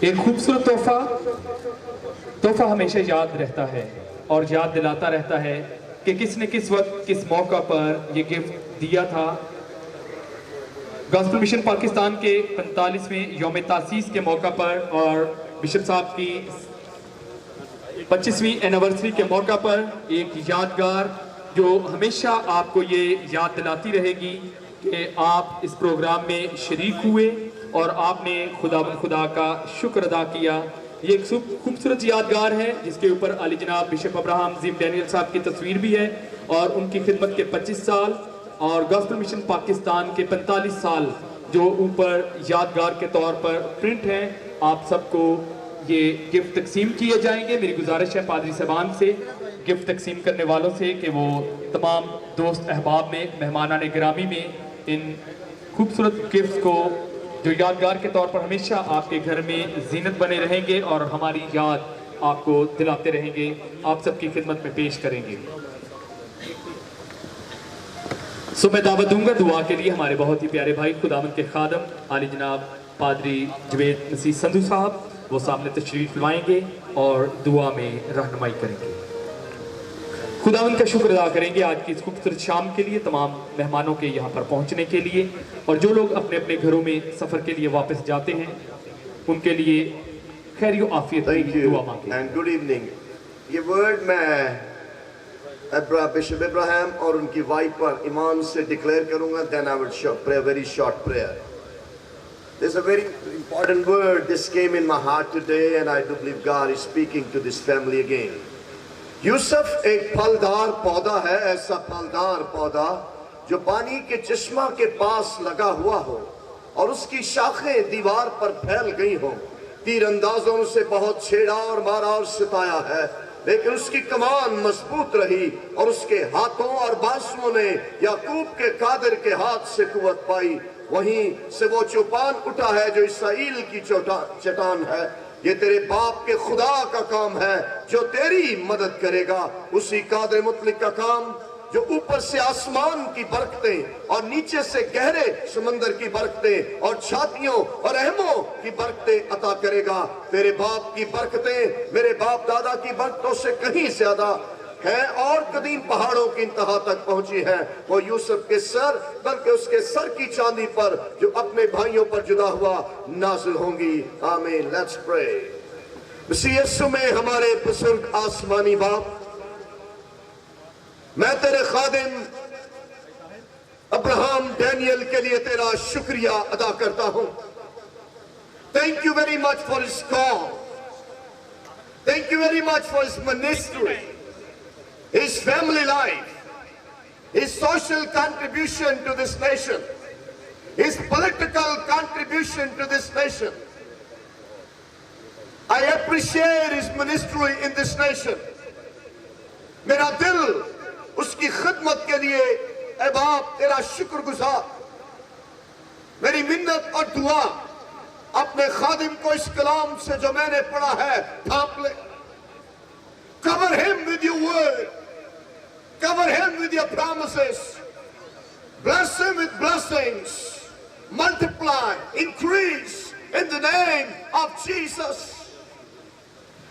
एक खूबसूरत तोहफा हमेशा याद रहता है और याद दिलाता रहता है कि किसने किस वक्त किस मौका पर ये गिफ्ट दिया था। गॉस्पेल मिशन पाकिस्तान के 45वें यौम तासीस के मौका पर और बिशप साहब की 25वीं एनिवर्सरी के मौका पर एक यादगार जो हमेशा आपको ये याद दिलाती रहेगी कि आप इस प्रोग्राम में शरीक हुए और आपने खुदा का शुक्र अदा किया। ये एक खूबसूरत यादगार है जिसके ऊपर अली जनाब बिशप इब्राहिम डैनियल साहब की तस्वीर भी है और उनकी खिदमत के 25 साल और गॉस्पेल मिशन पाकिस्तान के 45 साल जो ऊपर यादगार के तौर पर प्रिंट हैं। आप सबको ये गिफ्ट तकसीम किए जाएंगे। मेरी गुजारिश है पादरी साहबान से, गिफ्ट तकसीम करने वालों से कि वो तमाम दोस्त अहबाब में, मेहमानान गिरामी में इन खूबसूरत गिफ्ट्स को जो यादगार के तौर पर हमेशा आपके घर में जीनत बने रहेंगे और हमारी याद आपको दिलाते रहेंगे, आप सबकी खिदमत में पेश करेंगे। सो मैं दावत दूंगा दुआ के लिए हमारे बहुत ही प्यारे भाई खुदावंद के खादम आली जनाब पादरी जवेद मसीह संधू साहब, वो सामने तशरीफ लाएंगे और दुआ में रहनुमाई करेंगे। खुदावंद का शुक्र अदा करेंगे आज की इस खूबसूरत शाम के लिए, तमाम मेहमानों के यहाँ पर पहुँचने के लिए, और जो लोग अपने अपने घरों में सफ़र के लिए वापस जाते हैं उनके लिए खैर आफियत की दुआ मांगे। And good evening. ये वर्ड मैं बिशप इब्राहिम और उनकी वाइफ पर ईमान से डिक्लेयर करूंगा, then I will pray a very short prayer. There's a very important word. This came in my heart today and I do believe God is speaking to this family again. Yusuf एक फलदार पौधा है, ऐसा फलदार पौधा जो पानी के चश्मा के पास लगा हुआ हो और उसकी शाखें दीवार पर फैल गई हो। तीरंदाजों ने उसे बहुत छेड़ा और मारा और सताया है, लेकिन उसकी कमान मजबूत रही और उसके हाथों और बाजुओं ने याकूब के कादिर के हाथ से कुव्वत पाई। वहीं से वो चौपान उठा है जो इसराइल की चट्टान है। ये तेरे बाप के खुदा का काम है जो तेरी मदद करेगा। उसी कादिर मुतलिक का काम जो ऊपर से आसमान की बरकतें और नीचे से गहरे समंदर की बरकतें और छातियों और रहमों की बरकतें अता करेगा। तेरे बाप की बरकतें मेरे बाप दादा की बरकतों से कहीं ज्यादा है और कदीम पहाड़ों की इंतहा तक पहुंची है। वो यूसुफ के सर बल्कि उसके सर की चांदी पर जो अपने भाइयों पर जुदा हुआ नाजिल होंगी। आमीन। Let's pray. मसीह यीशु में हमारे बुजुर्ग आसमानी बाप, मैं तेरे खादिम अब्राहम डैनियल के लिए तेरा शुक्रिया अदा करता हूं। Thank you very much for his call, thank you very much for his ministry, his family life, his social contribution to this nation, his political contribution to this nation. I appreciate his ministry in this nation. मेरा दिल उसकी खिदमत के लिए ऐ बाप तेरा शुक्रगुजार, मेरी मिन्नत और दुआ अपने खादिम को इस कलाम से जो मैंने पढ़ा है ढांप ले। Cover him with your word, cover him with your promises, bless him with blessings, multiply, increase in the name of Jesus.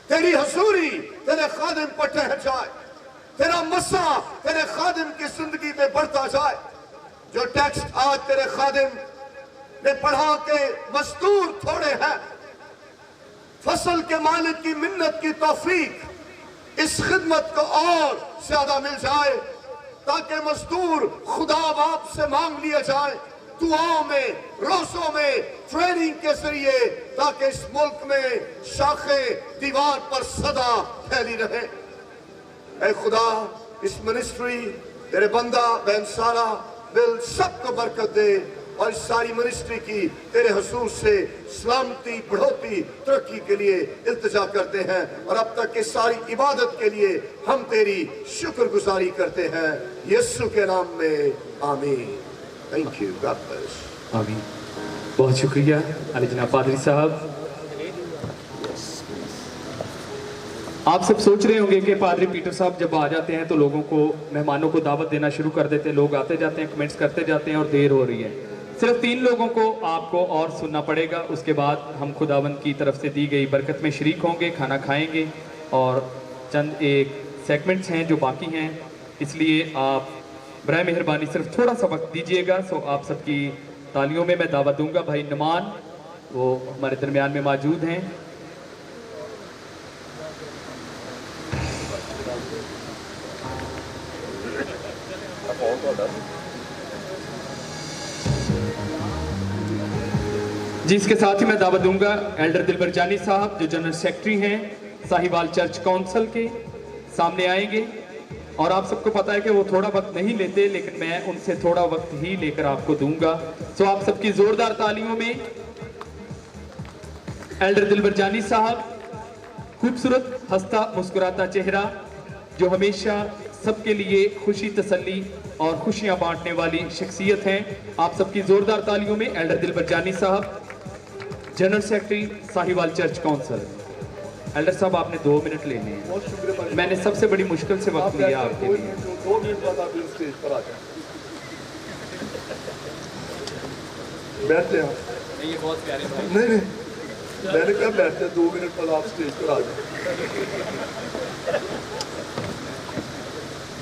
तेरी हजूरी तेरे खादिम पर ठहर जाए, तेरा मसा तेरे खादिम की जिंदगी में बढ़ता जाए। जो टेक्स्ट आज तेरे खादिम ने पढ़ा के मजदूर थोड़े हैं, फसल के मालिक की मिन्नत की तौफीक इस खिदमत को और ज्यादा मिल जाए, ताकि मजदूर खुदा बाप से मांग लिया जाए दुआओं में, रोजों में, ट्रेनिंग के जरिए, ताकि इस मुल्क में शाखें दीवार पर सदा फैली रहे। ऐ खुदा इस मिनिस्ट्री तेरे बंदा बहन सारा दिल सबको बरकत दे और इस सारी मिनिस्ट्री की तेरे हुजूर से सलामती, बढ़ोतरी, तरक्की के लिए इल्तिजा करते हैं और अब तक की सारी इबादत के लिए हम तेरी शुक्रगुजारी करते हैं यीशु के नाम में, आमीन। Thank you, God bless. आमीन। बहुत शुक्रिया अली जनाब पादरी साहब। आप सब सोच रहे होंगे कि पादरी पीटर साहब जब आ जाते हैं तो लोगों को, मेहमानों को दावत देना शुरू कर देते हैं, लोग आते जाते हैं, कमेंट्स करते जाते हैं और देर हो रही है। सिर्फ 3 लोगों को आपको और सुनना पड़ेगा, उसके बाद हम खुदावंद की तरफ से दी गई बरकत में शरीक होंगे, खाना खाएंगे और चंद एक सेगमेंट्स हैं जो बाकी हैं, इसलिए आप बराए मेहरबानी सिर्फ थोड़ा सा वक्त दीजिएगा। सो आप सबकी तालियों में मैं दावत दूंगा भाई नुमान, वो हमारे दरमियान में मौजूद हैं। जी, इसके साथ ही मैं दावत दूंगा एल्डर दिलबर जानी साहब जो जनरल सेक्रेटरी हैं साहिवाल चर्च काउंसिल के, सामने आएंगे और आप सबको पता है कि वो थोड़ा वक्त नहीं लेते, लेकिन मैं उनसे थोड़ा वक्त ही लेकर आपको दूंगा। सो आप सबकी जोरदार तालियों में एल्डर दिलबर जानी साहब, खूबसूरत हंसता मुस्कुराता चेहरा जो हमेशा सबके लिए खुशी, तसल्ली और खुशियां बांटने वाली शख्सियत हैं। आप सबकी जोरदार तालियों में एल्डर दिलबर जानी साहब, general secretary Sahiwal church council. Elder साहब आपने 2 मिनट लेने हैं, बहुत शुक्रिया। मैंने सबसे बड़ी मुश्किल से वक्त लिया आपके लिए। 2 मिनट बाद आप स्टेज पर आ जाए, बैठते हैं। नहीं, ये बहुत प्यारे भाई। नहीं, मैंने कहा बैठते हैं, 2 मिनट बाद आप स्टेज पर आ जाए।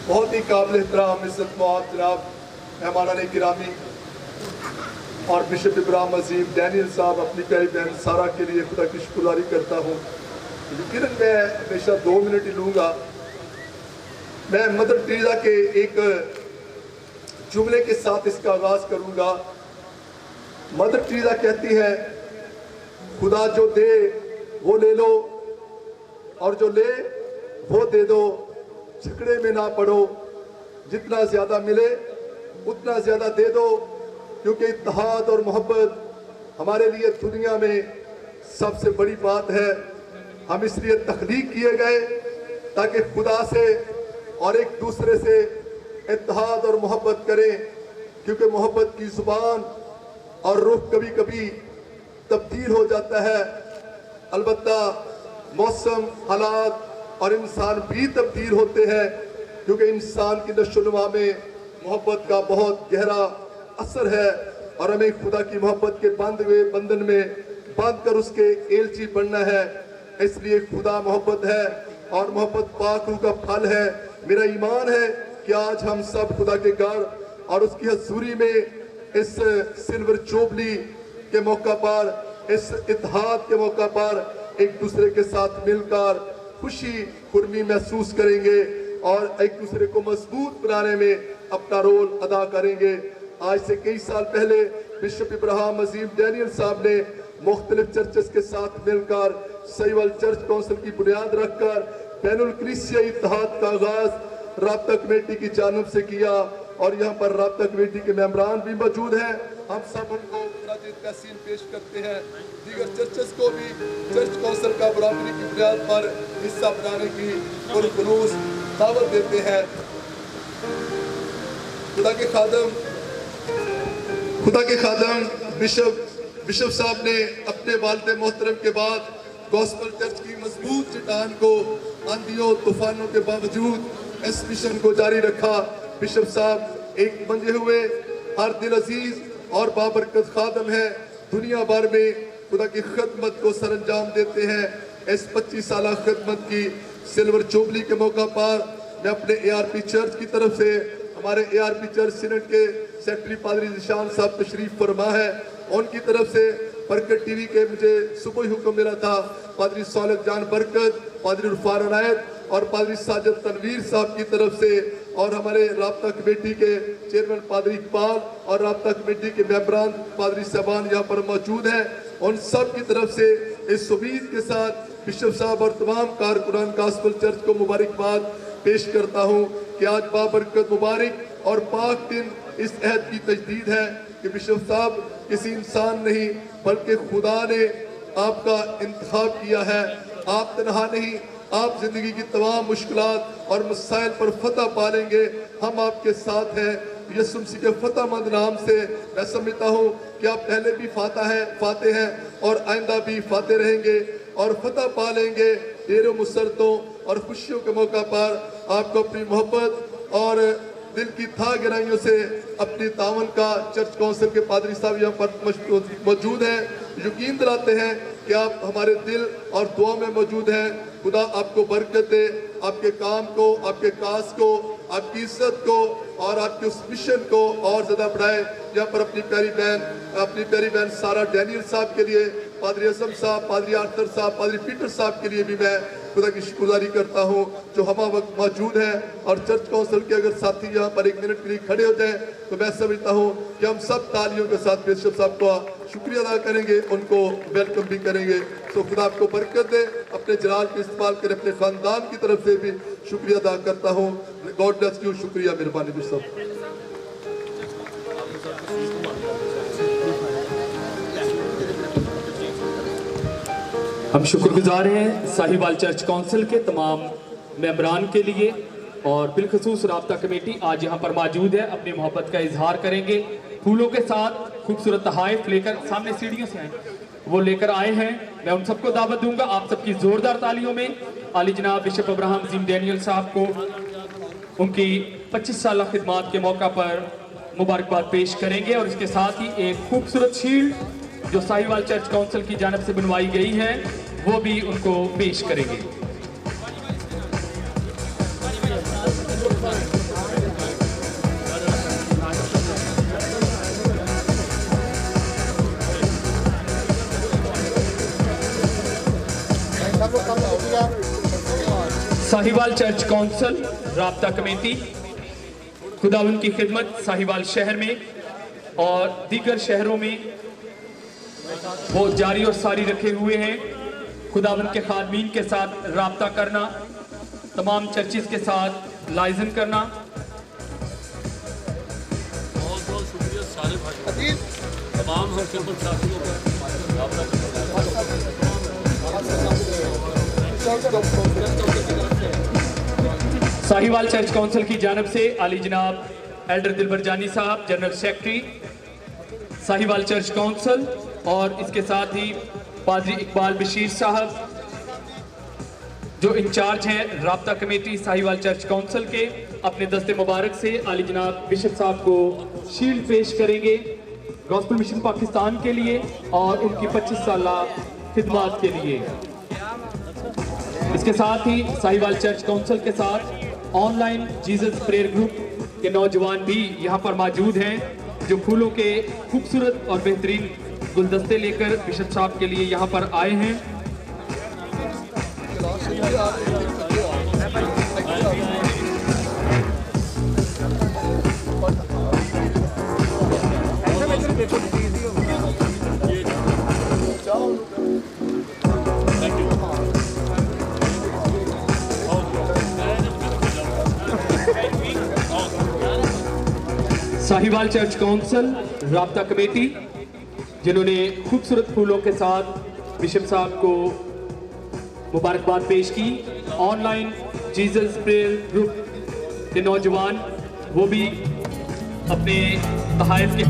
बहुत ही काबिल एहतराम इज्जत मौत जनाब मेहमानाने गिरामी और बिशप इब्राहिम अजीम डैनियल साहब, अपनी प्यारी बहन सारा के लिए खुदा की शुक्रगुजारी करता हूँ। लेकिन मैं हमेशा 2 मिनट ही लूँगा। मैं मदर टेरेसा के एक जुमले के साथ इसका आगाज़ करूँगा। मदर टेरेसा कहती है, खुदा जो दे वो ले लो और जो ले वो दे दो, झगड़े में ना पड़ो, जितना ज़्यादा मिले उतना ज़्यादा दे दो, क्योंकि इत्तेहाद और मोहब्बत हमारे लिए दुनिया में सबसे बड़ी बात है। हम इसलिए तख्लीक किए गए ताकि खुदा से और एक दूसरे से इत्तेहाद और मोहब्बत करें, क्योंकि मोहब्बत की ज़ुबान और रुख कभी कभी तब्दील हो जाता है। अलबत्ता मौसम, हालात और इंसान भी तब्दील होते हैं, क्योंकि इंसान की नशोनुमा में मोहब्बत का बहुत गहरा असर है और हमें खुदा की मोहब्बत के बंधन में बांध कर उसके एलची बनना है। इसलिए खुदा मोहब्बत है और मोहब्बत पाक रूह का फल है। मेरा ईमान है कि आज हम सब खुदा के घर और उसकी हजूरी में इस सिल्वर जुबली के मौका पर, इस इत्तेहाद के मौका पर एक दूसरे के साथ मिलकर खुशी खुरमी महसूस करेंगे और एक दूसरे को मजबूत बनाने में अपना रोल अदा करेंगे। आज से कई साल पहले बिशप इब्राहिम अजीम डैनियल साहब ने मुख्तलिफ चर्चेस के साथ मिलकर साहिवाल चर्च काउंसिल की बुनियाद रखकर बैनुल कलीसियाई इत्तेहाद का आगाज राब्ता कमेटी की जानिब से किया और यहाँ पर राब्ता कमेटी के मेंबरान भी मौजूद हैं। हम सब उनको तहसीन पेश करते हैं। दीगर चर्चेस को भी चर्च काउंसिल का बराबरी की बुनियाद पर हिस्सा बनाने की पुरखुलूस दावत देते हैं। खुदा के खादम बिशप साहब ने अपने वालिद मोहतरम के बाद गॉस्पेल चर्च की मजबूत चट्टान को आंधियों तूफानों के बावजूद इस मिशन को जारी रखा। बिशप साहब एक बंधे हुए हर दिल अजीज और बाबरकत खादम है, दुनिया भर में खुदा की खिदमत को सरअंजाम देते हैं। इस 25 साल खिदमत की सिल्वर जुबली के मौका पर मैं अपने ARP चर्च की तरफ से, हमारे ARP चर्च सीनेट के सेक्रेटरी पादरी निशान साहब तशरीफ फरमा है, उनकी तरफ से बरकत टीवी के मुझे सुबह हुक्म मिला था, पादरी सौलत जान बरकत, पादरी उर्फान अनायत और पादरी साजिद तनवीर साहब की तरफ से, और हमारे राब्ता कमेटी के चेयरमैन पादरी इकबाल और राब्ता कमेटी के मेंबरान पादरी साहबान यहाँ पर मौजूद हैं, उन सब की तरफ से इस उम्मीद के साथ बिशप साहब और तमाम कारकुनान गॉस्पेल चर्च को मुबारकबाद पेश करता हूँ कि आज बाबरकत मुबारक और पाक दिन इस अहद की तजदीद है कि बिशप साहब किसी इंसान नहीं बल्कि खुदा ने आपका इंतखाब किया है। आप तनहा नहीं, आप जिंदगी की तमाम मुश्किलात और मसाइल पर फतह पालेंगे, हम आपके साथ हैं। यीशु मसीह के फतहमंद नाम से मैं समझता हूँ कि आप पहले भी फाते हैं और आइंदा भी फाते रहेंगे और फतह पालेंगे। ढेरों मुसरतों और खुशियों के मौका पर आपको अपनी मोहब्बत और दिल की था गहराइयों से अपनी तावन का चर्च काउंसिल के पादरी साहब यहाँ पर मौजूद हैं, यकीन दिलाते हैं कि आप हमारे दिल और दुआ में मौजूद हैं। खुदा आपको बरकत दे, आपके काम को, आपके काज को, आपकी इज्जत को और आपके उस मिशन को और ज़्यादा बढ़ाए। यहाँ पर अपनी प्यारी बहन सारा डैनियल साहब के लिए, पादरी असम साहब, पादरी आर्थर साहब, पादरी पीटर साहब के लिए भी मैं खुदा की शुक्रगुजारी करता हूँ जो हम वक्त मौजूद हैं। और चर्च काउंसिल के अगर साथी यहाँ पर 1 मिनट के लिए खड़े हो जाएं तो मैं समझता हूँ कि हम सब तालियों के साथ बिशप साहब का शुक्रिया अदा करेंगे, उनको वेलकम भी करेंगे। तो खुदा आपको बरकत दे, अपने जलाल का इस्तेमाल करें। अपने ख़ानदान की तरफ से भी शुक्रिया अदा करता हूँ। God bless you. शुक्रिया, मेहरबानी बिशप। हम शुक्रगुजार हैं साहिवाल चर्च काउंसिल के तमाम मेंबरान के लिए और बिलखसूस राब्ता कमेटी आज यहाँ पर मौजूद है, अपनी मोहब्बत का इजहार करेंगे। फूलों के साथ खूबसूरत तहाइफ लेकर सामने सीढ़ियों से आए, वो लेकर आए हैं। मैं उन सबको दावत दूंगा, आप सबकी जोरदार तालियों में आली जनाब बिशप अब्राहम अजीम डैनियल साहब को उनकी 25 साल खिदमत के मौका पर मुबारकबाद पेश करेंगे। और इसके साथ ही एक खूबसूरत शील्ड जो साहिवाल चर्च काउंसिल की जानब से बनवाई गई है वो भी उनको पेश करेंगे। साहिवाल चर्च काउंसिल राब्ता कमेटी खुदावंद की खिदमत साहिवाल शहर में और दीगर शहरों में वो जारी और सारी रखे हुए हैं। खुदावंद के खादमीन के साथ राब्ता करना, तमाम चर्चिस के साथ लाइजन करना। बहुत बहुत शुक्रिया सारे भाई, तमाम हम खिदमत साथियों साहिवाल चर्च काउंसिल की जानब से आली जनाब एल्डर दिलबर जानी साहब general secretary Sahiwal church council और इसके साथ ही पादरी इकबाल बशीर साहब जो इंचार्ज हैं राब्ता कमेटी साहिवाल चर्च काउंसिल के, अपने दस्ते मुबारक से आली जनाब बिशप साहब को शील्ड पेश करेंगे गॉस्पेल मिशन पाकिस्तान के लिए और उनकी 25 साल खिदमत के लिए। इसके साथ ही साहिवाल चर्च काउंसिल के साथ ऑनलाइन जीसस प्रेयर ग्रुप के नौजवान भी यहाँ पर मौजूद हैं जो फूलों के खूबसूरत और बेहतरीन गुलदस्ते लेकर बिशप साहब के लिए यहाँ पर आए हैं। साहिवाल चर्च काउंसिल राब्ता कमेटी जिन्होंने खूबसूरत फूलों के साथ बिशप साहब को मुबारकबाद पेश की। ऑनलाइन जीसस प्रेयर ग्रुप के नौजवान वो भी अपने तहाइफ के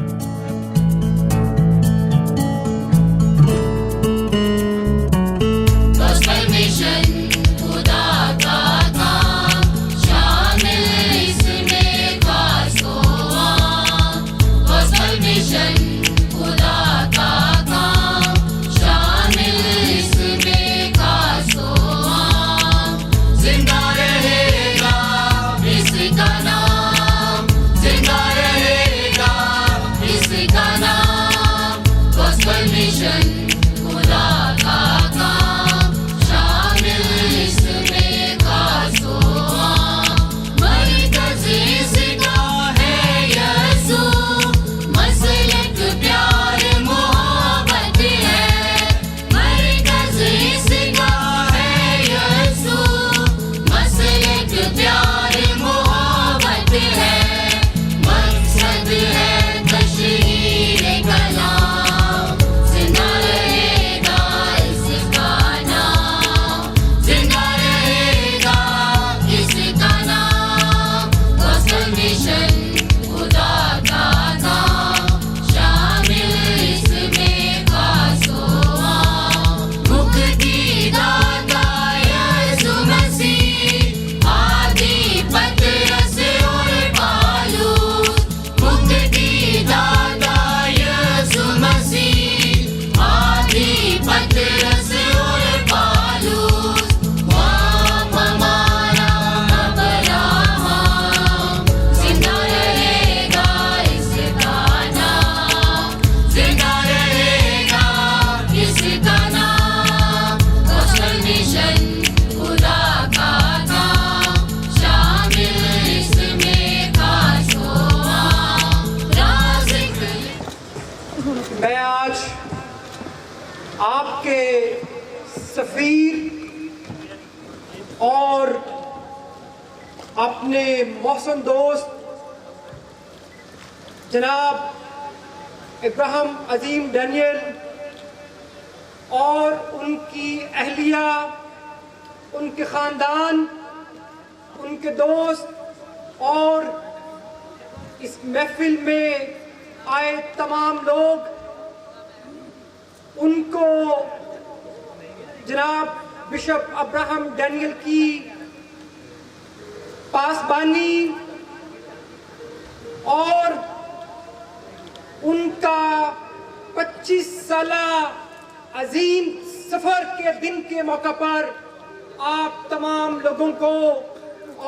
मैं आज आपके सफ़ीर और अपने मोहसिन दोस्त जनाब इब्राहिम अजीम डैनियल और उनकी अहलिया, उनके ख़ानदान, उनके दोस्त और इस महफिल में आए तमाम लोग, उनको जनाब बिशप अब्राहम डैनियल की पासबानी और उनका 25 साला अजीम सफ़र के दिन के मौका पर आप तमाम लोगों को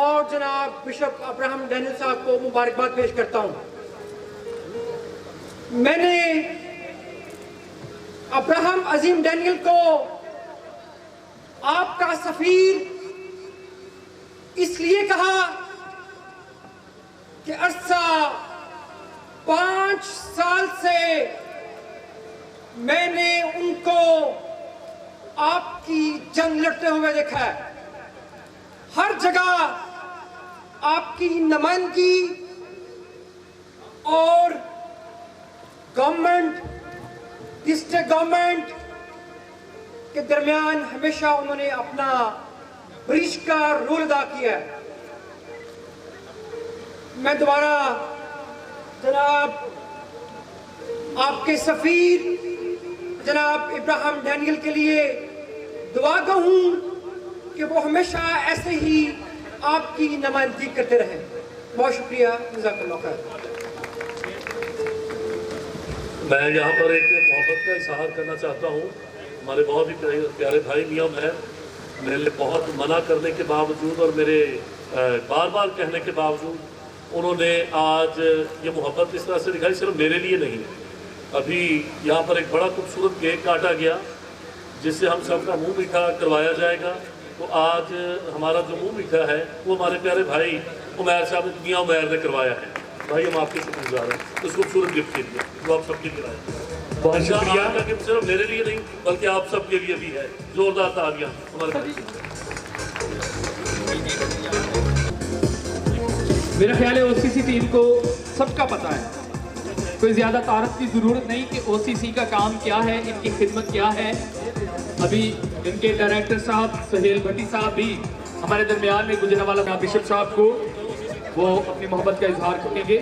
और जनाब बिशप अब्राहम डैनियल साहब को मुबारकबाद पेश करता हूँ। मैंने अब्राहम अजीम डैनियल को आपका सफ़ीर इसलिए कहा कि अरसा 5 साल से मैंने उनको आपकी जंग लड़ते हुए देखा है। हर जगह आपकी नुमाइंदगी और गवर्नमेंट, डिस्ट्रिक्ट गवर्नमेंट के दरमियान हमेशा उन्होंने अपना ब्रिज का रोल अदा किया है। मैं दोबारा जनाब आपके सफ़ीर जनाब इब्राहिम डैनियल के लिए दुआ कहूँ कि वो हमेशा ऐसे ही आपकी नुमाइंदगी करते रहें। बहुत शुक्रिया, जज़ाकल्लाह खैर। मैं यहाँ पर एक मोहब्बत का इजहार करना चाहता हूँ। हमारे बहुत ही प्यारे भाई मियाँ बहन मेरे लिए बहुत मना करने के बावजूद और मेरे बार बार कहने के बावजूद उन्होंने आज ये मोहब्बत इस तरह से दिखाई, सिर्फ मेरे लिए नहीं। अभी यहाँ पर एक बड़ा खूबसूरत केक काटा गया जिससे हम सबका मुंह मीठा करवाया जाएगा। तो आज हमारा जो मुंह मीठा है वो हमारे प्यारे भाई उमैर साहब मियाँ उमैर ने करवाया है। भाई हम आपके शुक्रगुजार हैं इस खूबसूरत गिफ्ट के लिए जो आप सबके लिए आए। बहुत शुक्रिया। आपका गिफ्ट सिर्फ मेरे लिए नहीं बल्कि आप सबके लिए भी है। जोरदार तालियां हमारे। मेरा ख्याल है ओसीसी टीम को सबका पता है, कोई ज़्यादा तारीफ की ज़रूरत नहीं कि ओसीसी का काम क्या है, इनकी खिदमत क्या है। अभी इनके डायरेक्टर साहब सुहेल भट्टी साहब भी हमारे दरमियान में गुजरने वाला बिशप साहब को वो अपनी मोहब्बत का इजहार करेंगे।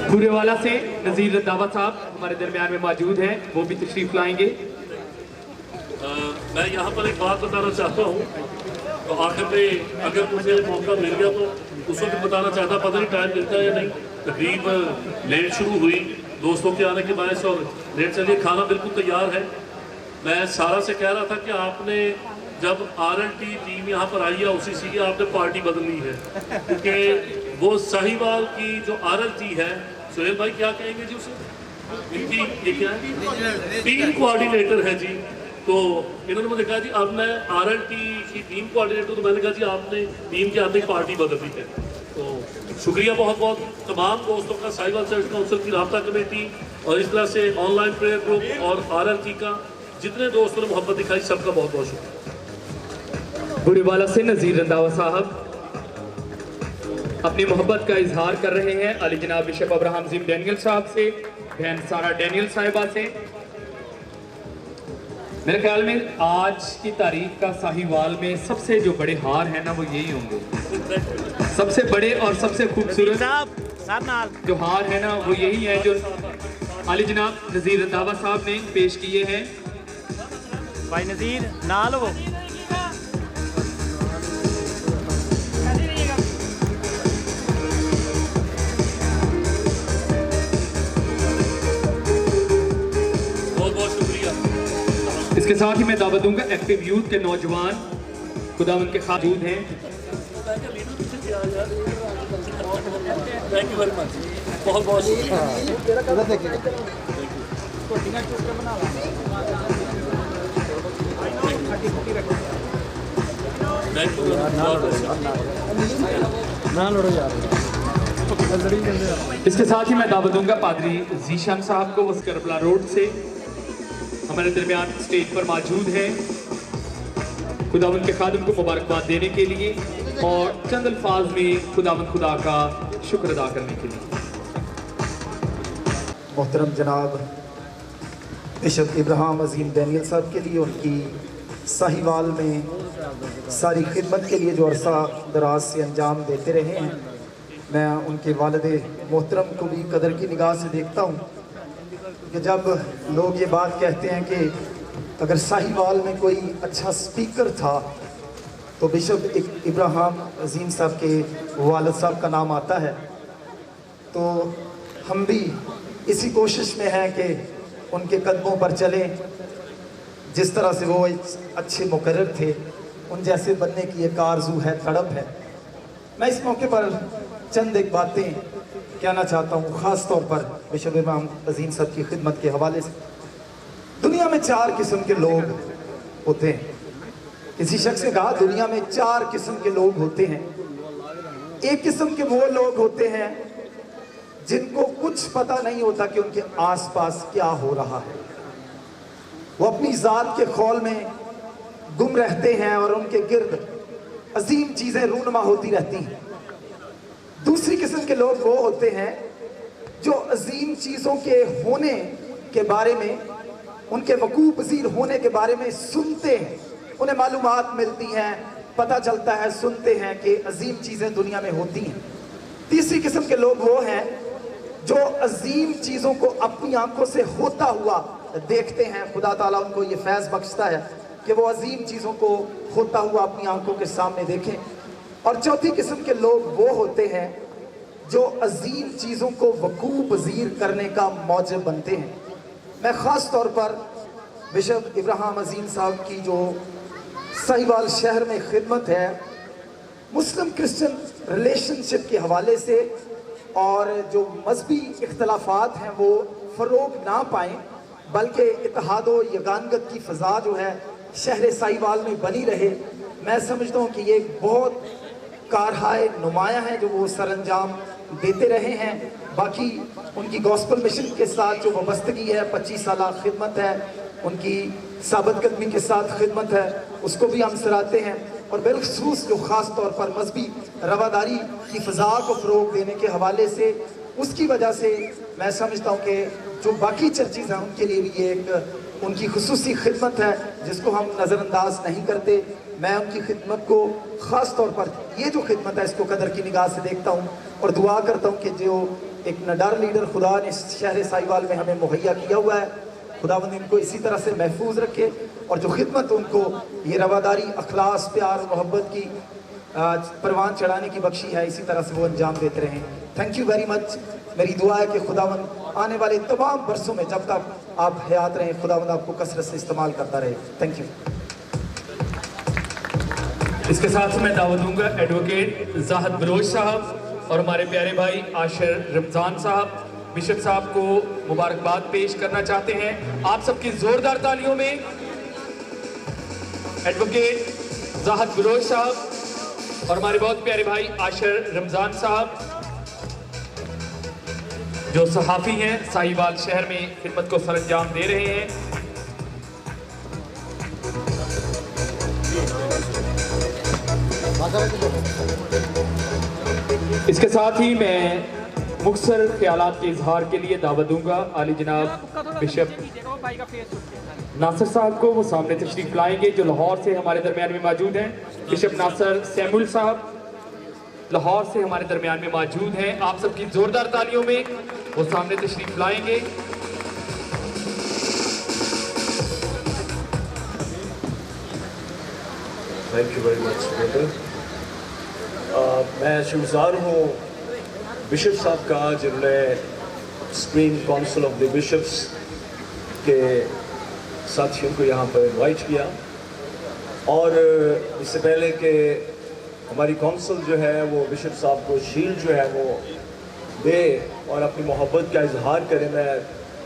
बुरेवाला से नज़ीर रंधावा साहब हमारे दरमियान में मौजूद हैं, वो भी तशरीफ लाएंगे। मैं यहाँ पर एक बात बताना चाहता हूँ, तो आखिर में अगर मुझे मौका मिल गया तो उस वक्त बताना चाहता, पता नहीं टाइम मिलता है या नहीं। तकरीब लेट शुरू हुई दोस्तों के आने के बायस और लेट चलिए, खाना बिल्कुल तैयार है। मैं सारा से कह रहा था कि आपने जब RLT टीम यहाँ पर आई है उसी से आपने पार्टी बदली है, क्योंकि वो साहिवाल की जो RLT है, सुहेल भाई क्या कहेंगे जी उसे, इनकी ये क्या है, टीम कोऑर्डिनेटर है जी। तो इन्होंने मुझे कहा जी अब मैं RLT की टीम कोऑर्डिनेटर, तो मैंने कहा जी आपने टीम के आते ही पार्टी बदली है। तो शुक्रिया बहुत बहुत तमाम दोस्तों का, साहिवाल सर्च काउंसिल की राब्ता कमेटी और इस तरह से ऑनलाइन प्रेयर ग्रुप और RLT का जितने दोस्तों ने मोहब्बत दिखाई, सबका बहुत बहुत शुक्रिया। बुरेवाला से नज़ीर रंधावा साहब अपनी मोहब्बत का इजहार कर रहे हैं अली जनाब बिशप अब्राहम अजीम डैनियल साहब से, बहन सारा डैनियल साहिबा से। मेरे ख्याल में आज की तारीख का साहिवाल में सबसे जो बड़े हार हैं ना, वो यही होंगे। सबसे बड़े और सबसे खूबसूरत जो हार है ना, वो यही है जो अली जनाब नज़ीर रंधावा साहब ने पेश किए हैं। भाई नज़ीर ना लो, इसके साथ ही मैं दावत दूंगा एक्टिव यूथ के नौजवान खुदावंद के खाजूद हैं। थैंक यू वेरी मच, बहुत बहुत इसके साथ ही मैं दावत दूंगा पादरी जीशान साहब को, वो करबला रोड से हमारे दरमियान स्टेज पर मौजूद है, खुदावंद के खादिम को मुबारकबाद देने के लिए और चंद अल्फाज में खुदावंद खुदा का शुक्र अदा करने के लिए। मोहतरम जनाब बिशप इब्राहिम अजीम डैनियल साहब के लिए उनकी साहिवाल में सारी खिदमत के लिए जो अरसा दराज से अंजाम देते रहे हैं, मैं उनके वालिद मोहतरम को भी कदर की निगाह से देखता हूँ कि जब लोग ये बात कहते हैं कि अगर साहिवाल में कोई अच्छा स्पीकर था तो बिशप इब्राहिम अजीम साहब के वालिद साहब का नाम आता है। तो हम भी इसी कोशिश में हैं कि उनके कदमों पर चलें, जिस तरह से वो एक अच्छे मुकर्रर थे, उन जैसे बनने की एक आरज़ू है, तड़प है। मैं इस मौके पर चंद एक बातें कहना चाहता हूँ, ख़ास तौर पर बिशप इब्राहिम अजीम साहब की खिदमत के हवाले से। दुनिया में 4 किस्म के लोग होते हैं। किसी शख्स ने कहा दुनिया में 4 किस्म के लोग होते हैं। एक किस्म के वो लोग होते हैं जिनको कुछ पता नहीं होता कि उनके आसपास क्या हो रहा है, वो अपनी ज़ात के खौल में गुम रहते हैं और उनके गिर्द अजीम चीज़ें रूनुमा होती रहती हैं। दूसरी किस्म के लोग वो होते हैं जो अजीम चीज़ों के होने के बारे में, उनके वकूफ़ पज़ीर होने के बारे में सुनते हैं, उन्हें मालूमात मिलती हैं, पता चलता है, सुनते हैं कि अजीम चीज़ें दुनिया में होती हैं। तीसरी किस्म के लोग वो हैं जो अजीम चीज़ों को अपनी आंखों से होता हुआ देखते हैं। खुदा ताला उनको ये फैज़ बख्शता है कि वो अजीम चीज़ों को होता हुआ अपनी आंखों के सामने देखें। और चौथी किस्म के लोग वो होते हैं जो अजीम चीज़ों को वकूफ़ पज़ीर करने का मौजब बनते हैं। मैं ख़ास तौर पर बिशप इब्राहिम अजीम साहब की जो साहिवाल शहर में खिदमत है, मुस्लिम क्रिश्चियन रिलेशनशिप के हवाले से, और जो मजहबी इख्तलाफात हैं वो फ़रोग ना पाएँ, बल्कि इत्तेहाद व यगानगत की फ़ज़ा जो है शहर साहिवाल में बनी रहे, मैं समझता हूँ कि ये एक बहुत कारहाय नुमाया है जो वो सरअंजाम देते रहे हैं। बाकी उनकी गॉस्पल मिशन के साथ जो वाबस्तगी है, 25 साल खिदमत है, उनकी साबित कदमी के साथ खिदमत है, उसको भी हम सराहते हैं। और बिलखसूस जो ख़ास तौर पर मजहबी रवादारी की फ़ज़ा को फ़रोग़ देने के हवाले से, उसकी वजह से मैं समझता हूँ कि जो बाकी चर्चेज़ हैं उनके लिए भी ये एक उनकी खुसूसी खिदमत है जिसको हम नज़रअंदाज नहीं करते। मैं उनकी खिदमत को ख़ास तौर पर ये जो खिदमत है इसको कदर की निगाह से देखता हूँ और दुआ करता हूँ कि जो एक नडार लीडर खुदा ने शहर साहिवाल में हमें मुहैया किया हुआ है, खुदावंद इनको इसी तरह से महफूज रखे और जो खिदमत उनको ये रवादारी, अखलास, प्यार और मोहब्बत की परवान चढ़ाने की बख्शी है, इसी तरह से वो अंजाम देते रहें। Thank you very much. मेरी दुआ है कि खुदावंद आने वाले तमाम बरसों में जब तक आप हयात रहें, खुदावंद आपको कसरत से इस्तेमाल करता रहे। Thank you. इसके साथ मैं दावत दूंगा एडवोकेट जाहिद बलोच साहब और हमारे प्यारे भाई आशिर रमज़ान साहब बिशप साहब को मुबारकबाद पेश करना चाहते हैं। आप सबकी जोरदार तालियों में एडवोकेट जाहिद बलोच साहब और हमारे बहुत प्यारे भाई आशिर रमज़ान साहब जो सहाफ़ी हैं, साहिवाल शहर में खिदमत को सरअंजाम दे रहे हैं। इसके साथ ही मैं मुख्तसर ख्यालात के इजहार के लिए दावत दूंगा आली जनाब बिशप नासिर साहब को। वो सामने तशरीफ लाएंगे जो लाहौर से हमारे दरमियान में मौजूद हैं। बिशप नासिर सैमुल साहब लाहौर से हमारे दरमियान में मौजूद हैं। आप सबकी जोरदार तालियों में वो सामने तशरीफ लाएंगे। Thank you very much better. मैं शुक्रगुज़ार हूँ बिशप साहब का जिन्होंने supreme council of the bishops के साथियों को यहाँ पर इनवाइट किया और इससे पहले कि हमारी काउंसिल जो है वो बिशप साहब को शील्ड जो है वो दे और अपनी मोहब्बत का इजहार करे, मैं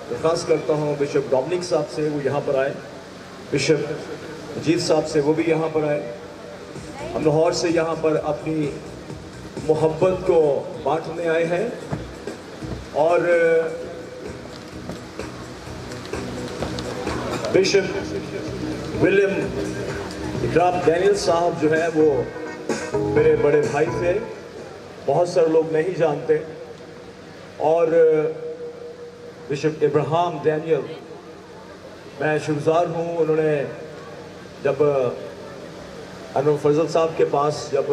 दरख्वास्त करता हूँ बिशप डोमिनिक साहब से वो यहाँ पर आए, बिशप अजीत साहब से वो भी यहाँ पर आए। हम लाहौर से यहाँ पर अपनी मोहब्बत को बांटने आए हैं और बिशप विलियम इकराम डैनियल साहब जो है वो मेरे बड़े भाई थे, बहुत सारे लोग नहीं जानते। और बिशप इब्राहिम डैनियल, मैं शुक्रगुज़ार हूँ, उन्होंने जब अनवर फजल साहब के पास जब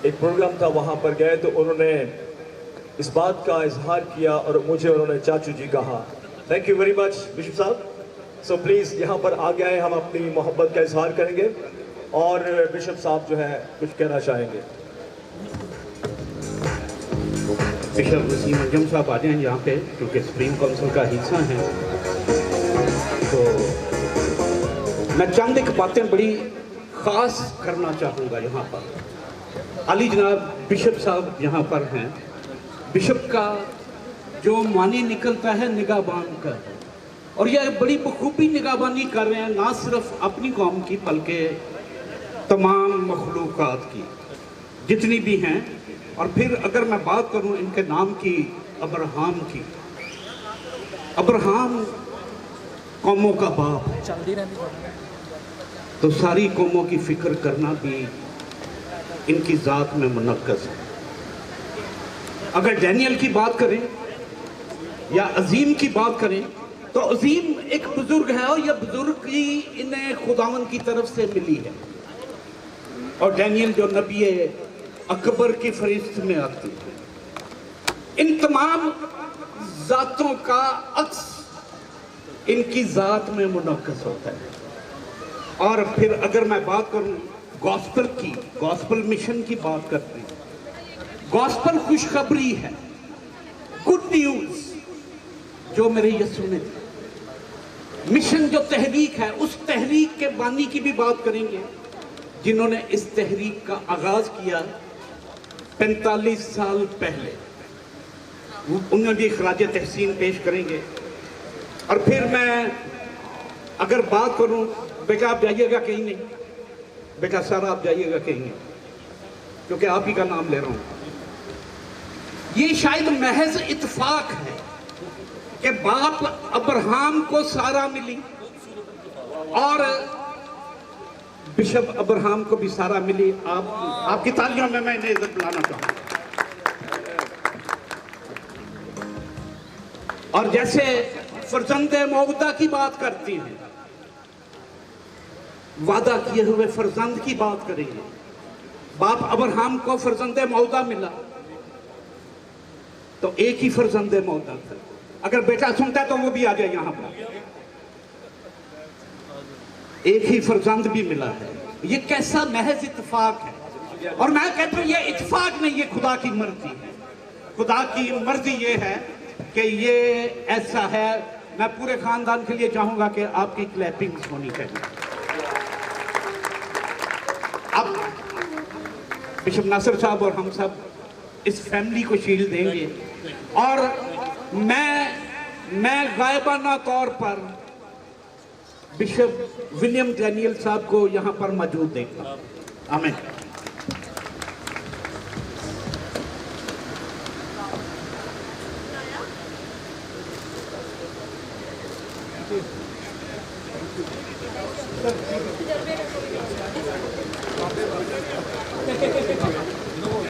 एक प्रोग्राम था वहाँ पर गए तो उन्होंने इस बात का इजहार किया और मुझे उन्होंने चाचू जी कहा। Thank you very much bishop साहब। सो प्लीज़ यहाँ पर आ गए, हम अपनी मोहब्बत का इजहार करेंगे और बिशप साहब जो है कुछ कहना चाहेंगे। बिशप वसीम अंजम साहब आ जाएं यहाँ पे क्योंकि सुप्रीम काउंसिल का हिस्सा हैं। तो मैं चंद एक बातें बड़ी ख़ास करना चाहूँगा यहाँ पर। अली जनाब बिशप साहब यहाँ पर हैं। बिशप का जो मानी निकलता है निगाहबान का, और यह बड़ी बखूबी निगाहबानी कर रहे हैं ना सिर्फ अपनी कौम की बल्कि तमाम मखलूक़ात की जितनी भी हैं। और फिर अगर मैं बात करूँ इनके नाम की, अब्राहम की, अब्राहम कौमों का बाप है, तो सारी कौमों की फ़िक्र करना भी इनकी ज़ात में मुनक्कस है। अगर डैनियल की बात करें या अजीम की बात करें तो अजीम एक बुजुर्ग है और यह बुजुर्गी इन्हें खुदावन की तरफ से मिली है। और डैनियल जो नबी अकबर की फरिश्त में आती है। इन तमाम ज़ातों का अक्स इनकी ज़ात में मुनक्कस होता है। और फिर अगर मैं बात करूं गॉस्पल की, गॉस्पल मिशन की बात करते हैं। गॉस्पल खुशखबरी है, गुड न्यूज़ जो मेरे यीशु ने दी। मिशन जो तहरीक है, उस तहरीक के बानी की भी बात करेंगे जिन्होंने इस तहरीक का आगाज़ किया 45 साल पहले। उन्हें भी खराज तहसीन पेश करेंगे। और फिर मैं अगर बात करूं, बेटा आप जाइएगा कहीं नहीं, बेटा सारा आप जाइएगा कहीं नहीं, क्योंकि आप ही का नाम ले रहा हूं। ये शायद महज इत्तेफाक है कि बाप अब्राहम को सारा मिली और बिशप अब्राहम को भी सारा मिली। आपकी तालियों में मैं इन्हें इज्जत दिलाना चाहूँगा। और जैसे फर्जंद मौदा की बात करती हैं, वादा किए हुए फर्जंद की बात करेंगे। बाप अब्राहम को फर्जंद मौदा मिला तो एक ही फर्जंद मौदा था। अगर बेटा सुनता है तो वो भी आ जाए यहाँ पर। एक ही फर्जंद भी मिला है। ये कैसा महज इत्तेफाक है। और मैं कहता हूँ ये इत्तेफाक नहीं, ये खुदा की मर्जी है। खुदा की मर्जी ये है कि ये ऐसा है। मैं पूरे खानदान के लिए चाहूंगा कि आपकी क्लैपिंग्स होनी चाहिए। अब बिशप नासिर साहब और हम सब इस फैमिली को शील्ड देंगे। और मैं गायबाना तौर पर बिशप विलियम डैनियल साहब को यहाँ पर मौजूद देखता हूँ। आमीन।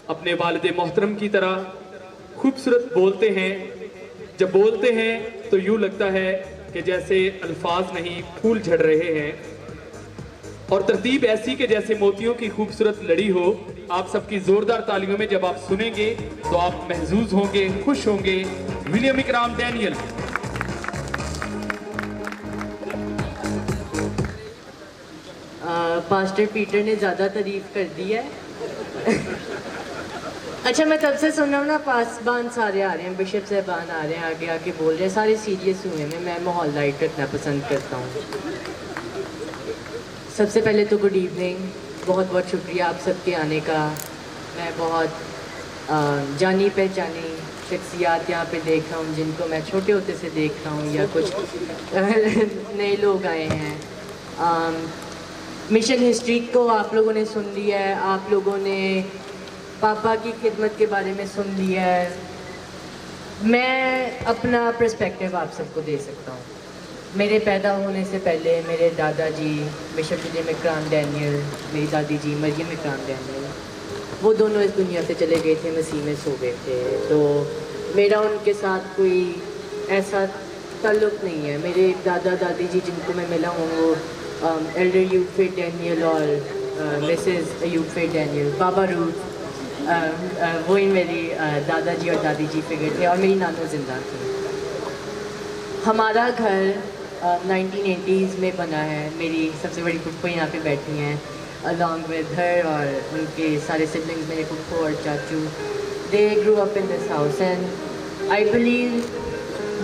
अपने वालिद मोहतरम की तरह खूबसूरत बोलते हैं। जब बोलते हैं तो यूँ लगता है कि जैसे अल्फाज नहीं फूल झड़ रहे हैं। और तरतीब ऐसी कि जैसे मोतियों की खूबसूरत लड़ी हो। आप सबकी जोरदार तालियों में जब आप सुनेंगे तो आप महजूज होंगे, खुश होंगे। विलियम इकराम डैनियल। पास्टर पीटर ने ज़्यादा तारीफ कर दी है। अच्छा, मैं तब से सुन रहा हूँ ना, पासबान सारे आ रहे हैं, बिशप साहबान आ रहे हैं, आगे आके बोल रहे हैं, सारे सीरियस हुए हैं। मैं माहौल लाइट रखना पसंद करता हूँ। सबसे पहले तो गुड इवनिंग, बहुत बहुत शुक्रिया आप सबके आने का। मैं बहुत जानी पहचानी शख्सियात यहाँ पे देख रहा हूँ जिनको मैं छोटे होते से देख रहा हूँ, या कुछ नए लोग आए हैं। मिशन हिस्ट्री को आप लोगों ने सुन लिया है, आप लोगों ने पापा की खिदमत के बारे में सुन लिया है। मैं अपना पर्सपेक्टिव आप सबको दे सकता हूँ। मेरे पैदा होने से पहले मेरे दादाजी बिशप विलियम इकराम डैनियल, मेरी दादी जी मरियम इकराम डैनियल, वो दोनों इस दुनिया से चले गए थे, मसीह में सो गए थे। तो मेरा उनके साथ कोई ऐसा ताल्लुक़ नहीं है। मेरे दादा दादी जी जिनको मैं मिला हूँ वो एल्डर यूफेट डैनियल और मिसेस यूफेट डैनियल, बाबा रूथ, वही मेरी दादाजी और दादी जी फिगर थे, और मेरी नानू जिंदा थी। हमारा घर 1980s में बना है। मेरी सबसे बड़ी फुप्पो यहाँ पे बैठी हैं अलॉन्ग विद हर, और उनके सारे सिबलिंग्स, मेरे फुप्पो और चाचू, they grew up in this house. And I believe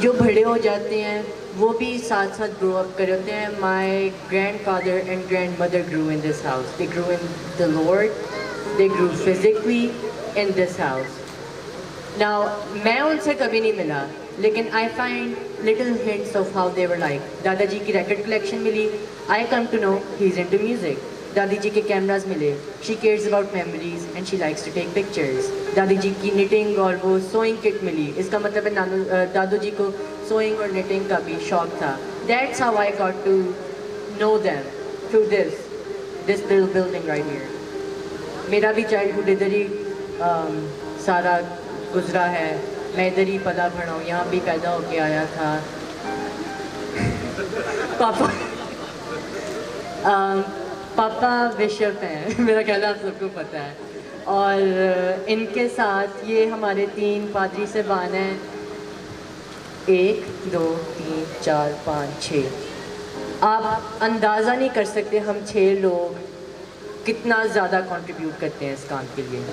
जो बड़े हो जाते हैं वो भी साथ साथ ग्रो अप कर होते हैं। My grandfather and grandmother grew in this house. They grew in the Lord, they grew physically in this house. Now, मैं उनसे कभी नहीं मिला, लेकिन I find little hints of how they were like. दादाजी की record collection milli, I come to know he's into music. दादी जी के कैमरास मिले, she cares about memories and she likes to take pictures. दादी जी की knitting और वो sewing kit मिली, इसका मतलब है दादू जी को sewing और knitting का भी शौक था. That's how I got to know them through this little building right here. मेरा भी चाइल्डहुड इधर ही सारा गुजरा है। मैं इधर ही पला बढ़ा हूँ, यहाँ भी पैदा होके आया था। पापा बिशप हैं, मेरा ख्याल आप सबको पता है। और इनके साथ ये हमारे 3 पादरी साहबान हैं, 1 2 3 4 5 6। आप अंदाज़ा नहीं कर सकते हम 6 लोग कितना ज़्यादा कंट्रीब्यूट करते हैं इस काम के लिए।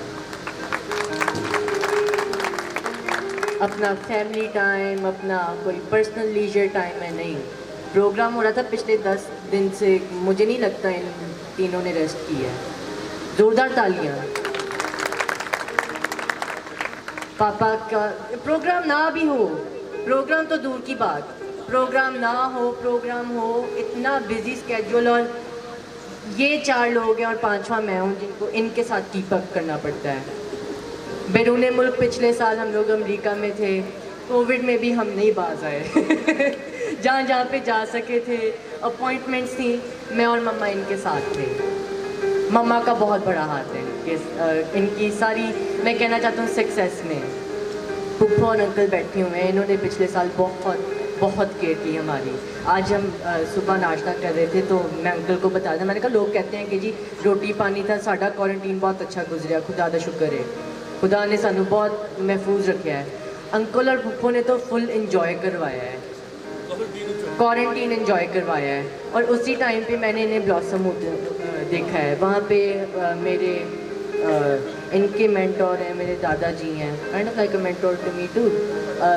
अपना फैमिली टाइम, अपना कोई पर्सनल लीजर टाइम है नहीं। प्रोग्राम हो रहा था पिछले 10 दिन से, मुझे नहीं लगता इन तीनों ने रेस्ट की है। जोरदार तालियां। पापा का प्रोग्राम ना भी हो, प्रोग्राम तो दूर की बात, प्रोग्राम ना हो, प्रोग्राम हो, इतना बिजी स्केड्यूल, और ये 4 लोग हैं और 5वां मैं हूँ जिनको इनके साथ कीप अप करना पड़ता है। बैरून मुल्क पिछले साल हम लोग अमेरिका में थे, कोविड में भी हम नहीं बाज आए। जहाँ पे जा सके थे, अपॉइंटमेंट्स थी, मैं और मम्मा इनके साथ थे। मम्मा का बहुत बड़ा हाथ है इनकी सारी, मैं कहना चाहता हूँ, सक्सेस में। पुप्पो और अंकल बैठे हुए हैं, इन्होंने पिछले साल बहुत केयर की हमारी। आज हम सुबह नाश्ता कर रहे थे तो मैं अंकल को बता दिया, मैंने कहा लोग कहते हैं कि जी रोटी पानी था, साडा क्वारंटीन बहुत अच्छा गुजरा, खुदा दा शुक्र है, खुदा ने सानू बहुत महफूज रखा है। अंकल और पुप्पो ने तो फुल इंजॉय करवाया है, क्वारंटीन इंजॉय करवाया है। और उसी टाइम पे मैंने इन्हें ब्लॉसम देखा है, वहाँ पे मेरे इनके मेंटोर हैं, मेरे दादाजी हैं, and like a mentor to me too,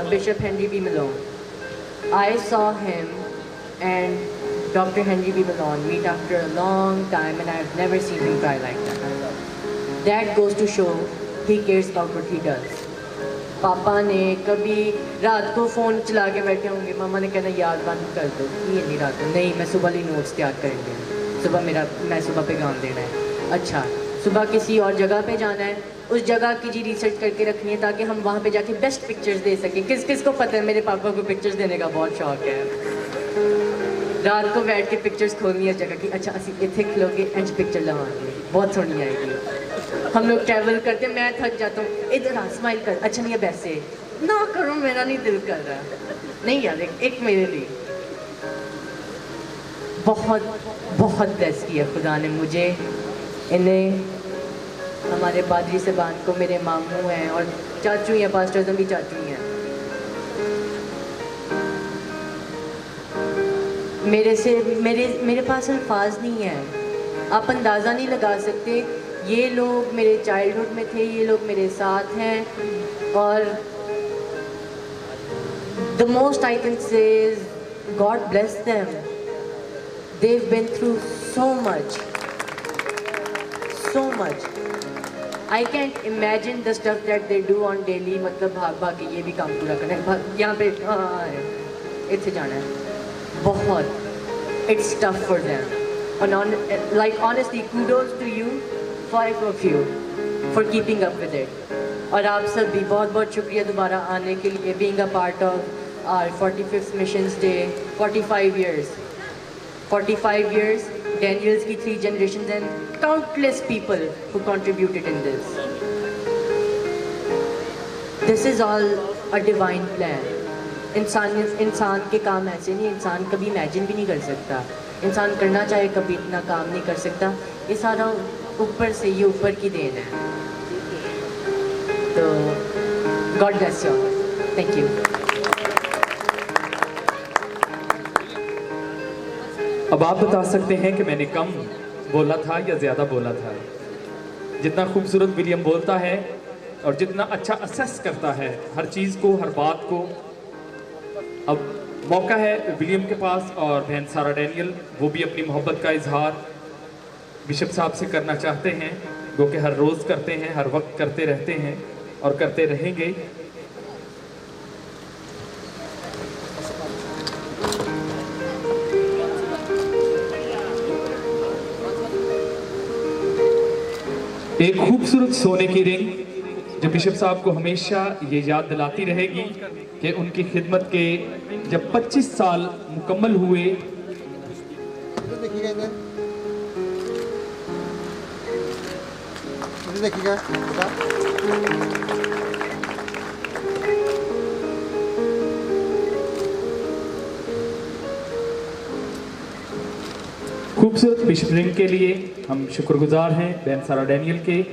bishop Henry B Milon. I saw him and Dr. Henry B. Malone meet after a long time, and I've never seen him cry like that. That goes to show he cares about what he does. पापा ने कभी रात को फ़ोन चला के बैठे होंगे, मामा ने कहना याद बंद कर दो, ये नहीं रात को, नहीं मैं सुबह ही नोट्स तैयार करेंगे, मैं सुबह पैगाम देना है। अच्छा, सुबह किसी और जगह पे जाना है, उस जगह की जी रिसर्च करके रखनी है ताकि हम वहाँ पे जाके बेस्ट पिक्चर्स दे सकें। किस किस को पता है मेरे पापा को पिक्चर्स देने का बहुत शौक है। रात को बैठ के पिक्चर्स खोलनी है जगह की, अच्छा असी इतने खिलोगे इंच पिक्चर लवाएंगे, बहुत सोहनी आएगी। हम लोग ट्रैवल करते, मैं थक जाता हूँ, इधर आ स्माइल कर, अच्छा नहीं है वैसे ना करो, मेरा नहीं दिल कर रहा, नहीं यार एक मेरे लिए बहुत ब्लेस किया खुदा ने मुझे। इन्हें हमारे पादरी साहबान को, मेरे मामू हैं और चाचू हैं, पास्टर भी चाचू हैं। मेरे पास अल्फाज नहीं है, आप अंदाज़ा नहीं लगा सकते। ये लोग मेरे चाइल्डहुड में थे, ये लोग मेरे साथ हैं, और the most I can say God bless them, they've been through so much. I can't imagine the stuff that they do on daily, मतलब भाग के ये भी काम पूरा करना है, यहाँ पे इतने जाना है, बहुत it's tough for them. And like honestly, kudos to you, 5 of you, for keeping up with it. और आप सब भी बहुत शुक्रिया दोबारा आने के लिए, being a part of our 45th Missions Day, 45 years, Daniels की 3 generations and countless people who contributed in this. This is all a divine plan. इंसान के काम ऐसे नहीं, इंसान कभी इमेजिन भी नहीं कर सकता, इंसान करना चाहे कभी इतना काम नहीं कर सकता, ये सारा ऊपर से, ये ऊपर की देन है। तो God bless you, thank you. अब आप बता सकते हैं कि मैंने कम बोला था या ज़्यादा बोला था। जितना खूबसूरत विलियम बोलता है और जितना अच्छा असेस करता है हर चीज़ को, हर बात को। अब मौका है विलियम के पास, और बहन सारा डैनियल वो भी अपनी मोहब्बत का इजहार बिशप साहब से करना चाहते हैं, जो कि हर रोज़ करते हैं, हर वक्त करते रहते हैं और करते रहेंगे। एक खूबसूरत सोने की रिंग जो बिशप साहब को हमेशा ये याद दिलाती रहेगी कि उनकी खिदमत के जब 25 साल मुकम्मल हुए, खूबसूरत बिशप रिंग के लिए हम शुक्रगुजार हैं बहन सारा डैनियल के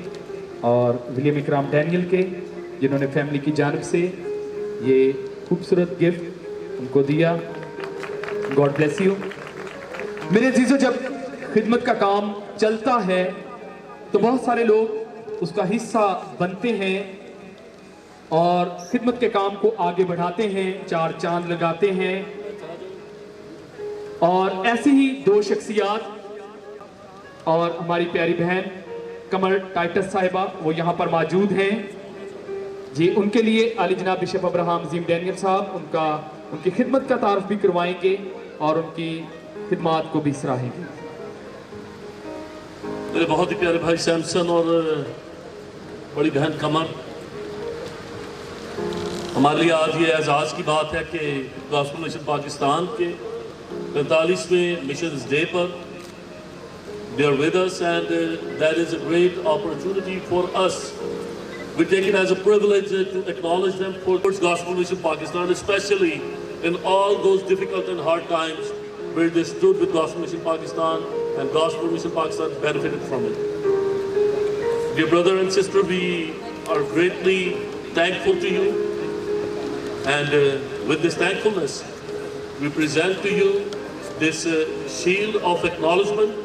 और विलियम इकराम डैनियल के, जिन्होंने फैमिली की जानिब से ये खूबसूरत गिफ्ट उनको दिया। God bless you. मेरे अजीजों, जब खिदमत का काम चलता है तो बहुत सारे लोग उसका हिस्सा बनते हैं और खिदमत के काम को आगे बढ़ाते हैं, 4 चांद लगाते हैं। और ऐसी ही 2 शख्सियात और हमारी प्यारी बहन कमर टाइटस साहिबा, वो यहाँ पर मौजूद हैं जी। उनके लिए आली जनाब बिशप अब्राहम अजीम डैनियल साहब उनकी खिदमत का तारुफ भी करवाएंगे और उनकी खिदमात को भी सराहेंगे। मेरे बहुत ही प्यारे भाई सैमसन और बड़ी बहन कमर, हमारे लिए आज ये एजाज़ की बात है कि गॉस्पेल मिशन पाकिस्तान के 45वें मिशंस डे पर They are with us, and that is a great opportunity for us. We take it as a privilege to acknowledge them for Gospel Mission Pakistan, especially in all those difficult and hard times where they stood with Gospel Mission Pakistan, and Gospel Mission Pakistan benefited from it. Dear brother and sister, we are greatly thankful to you, and with this thankfulness, we present to you this shield of acknowledgement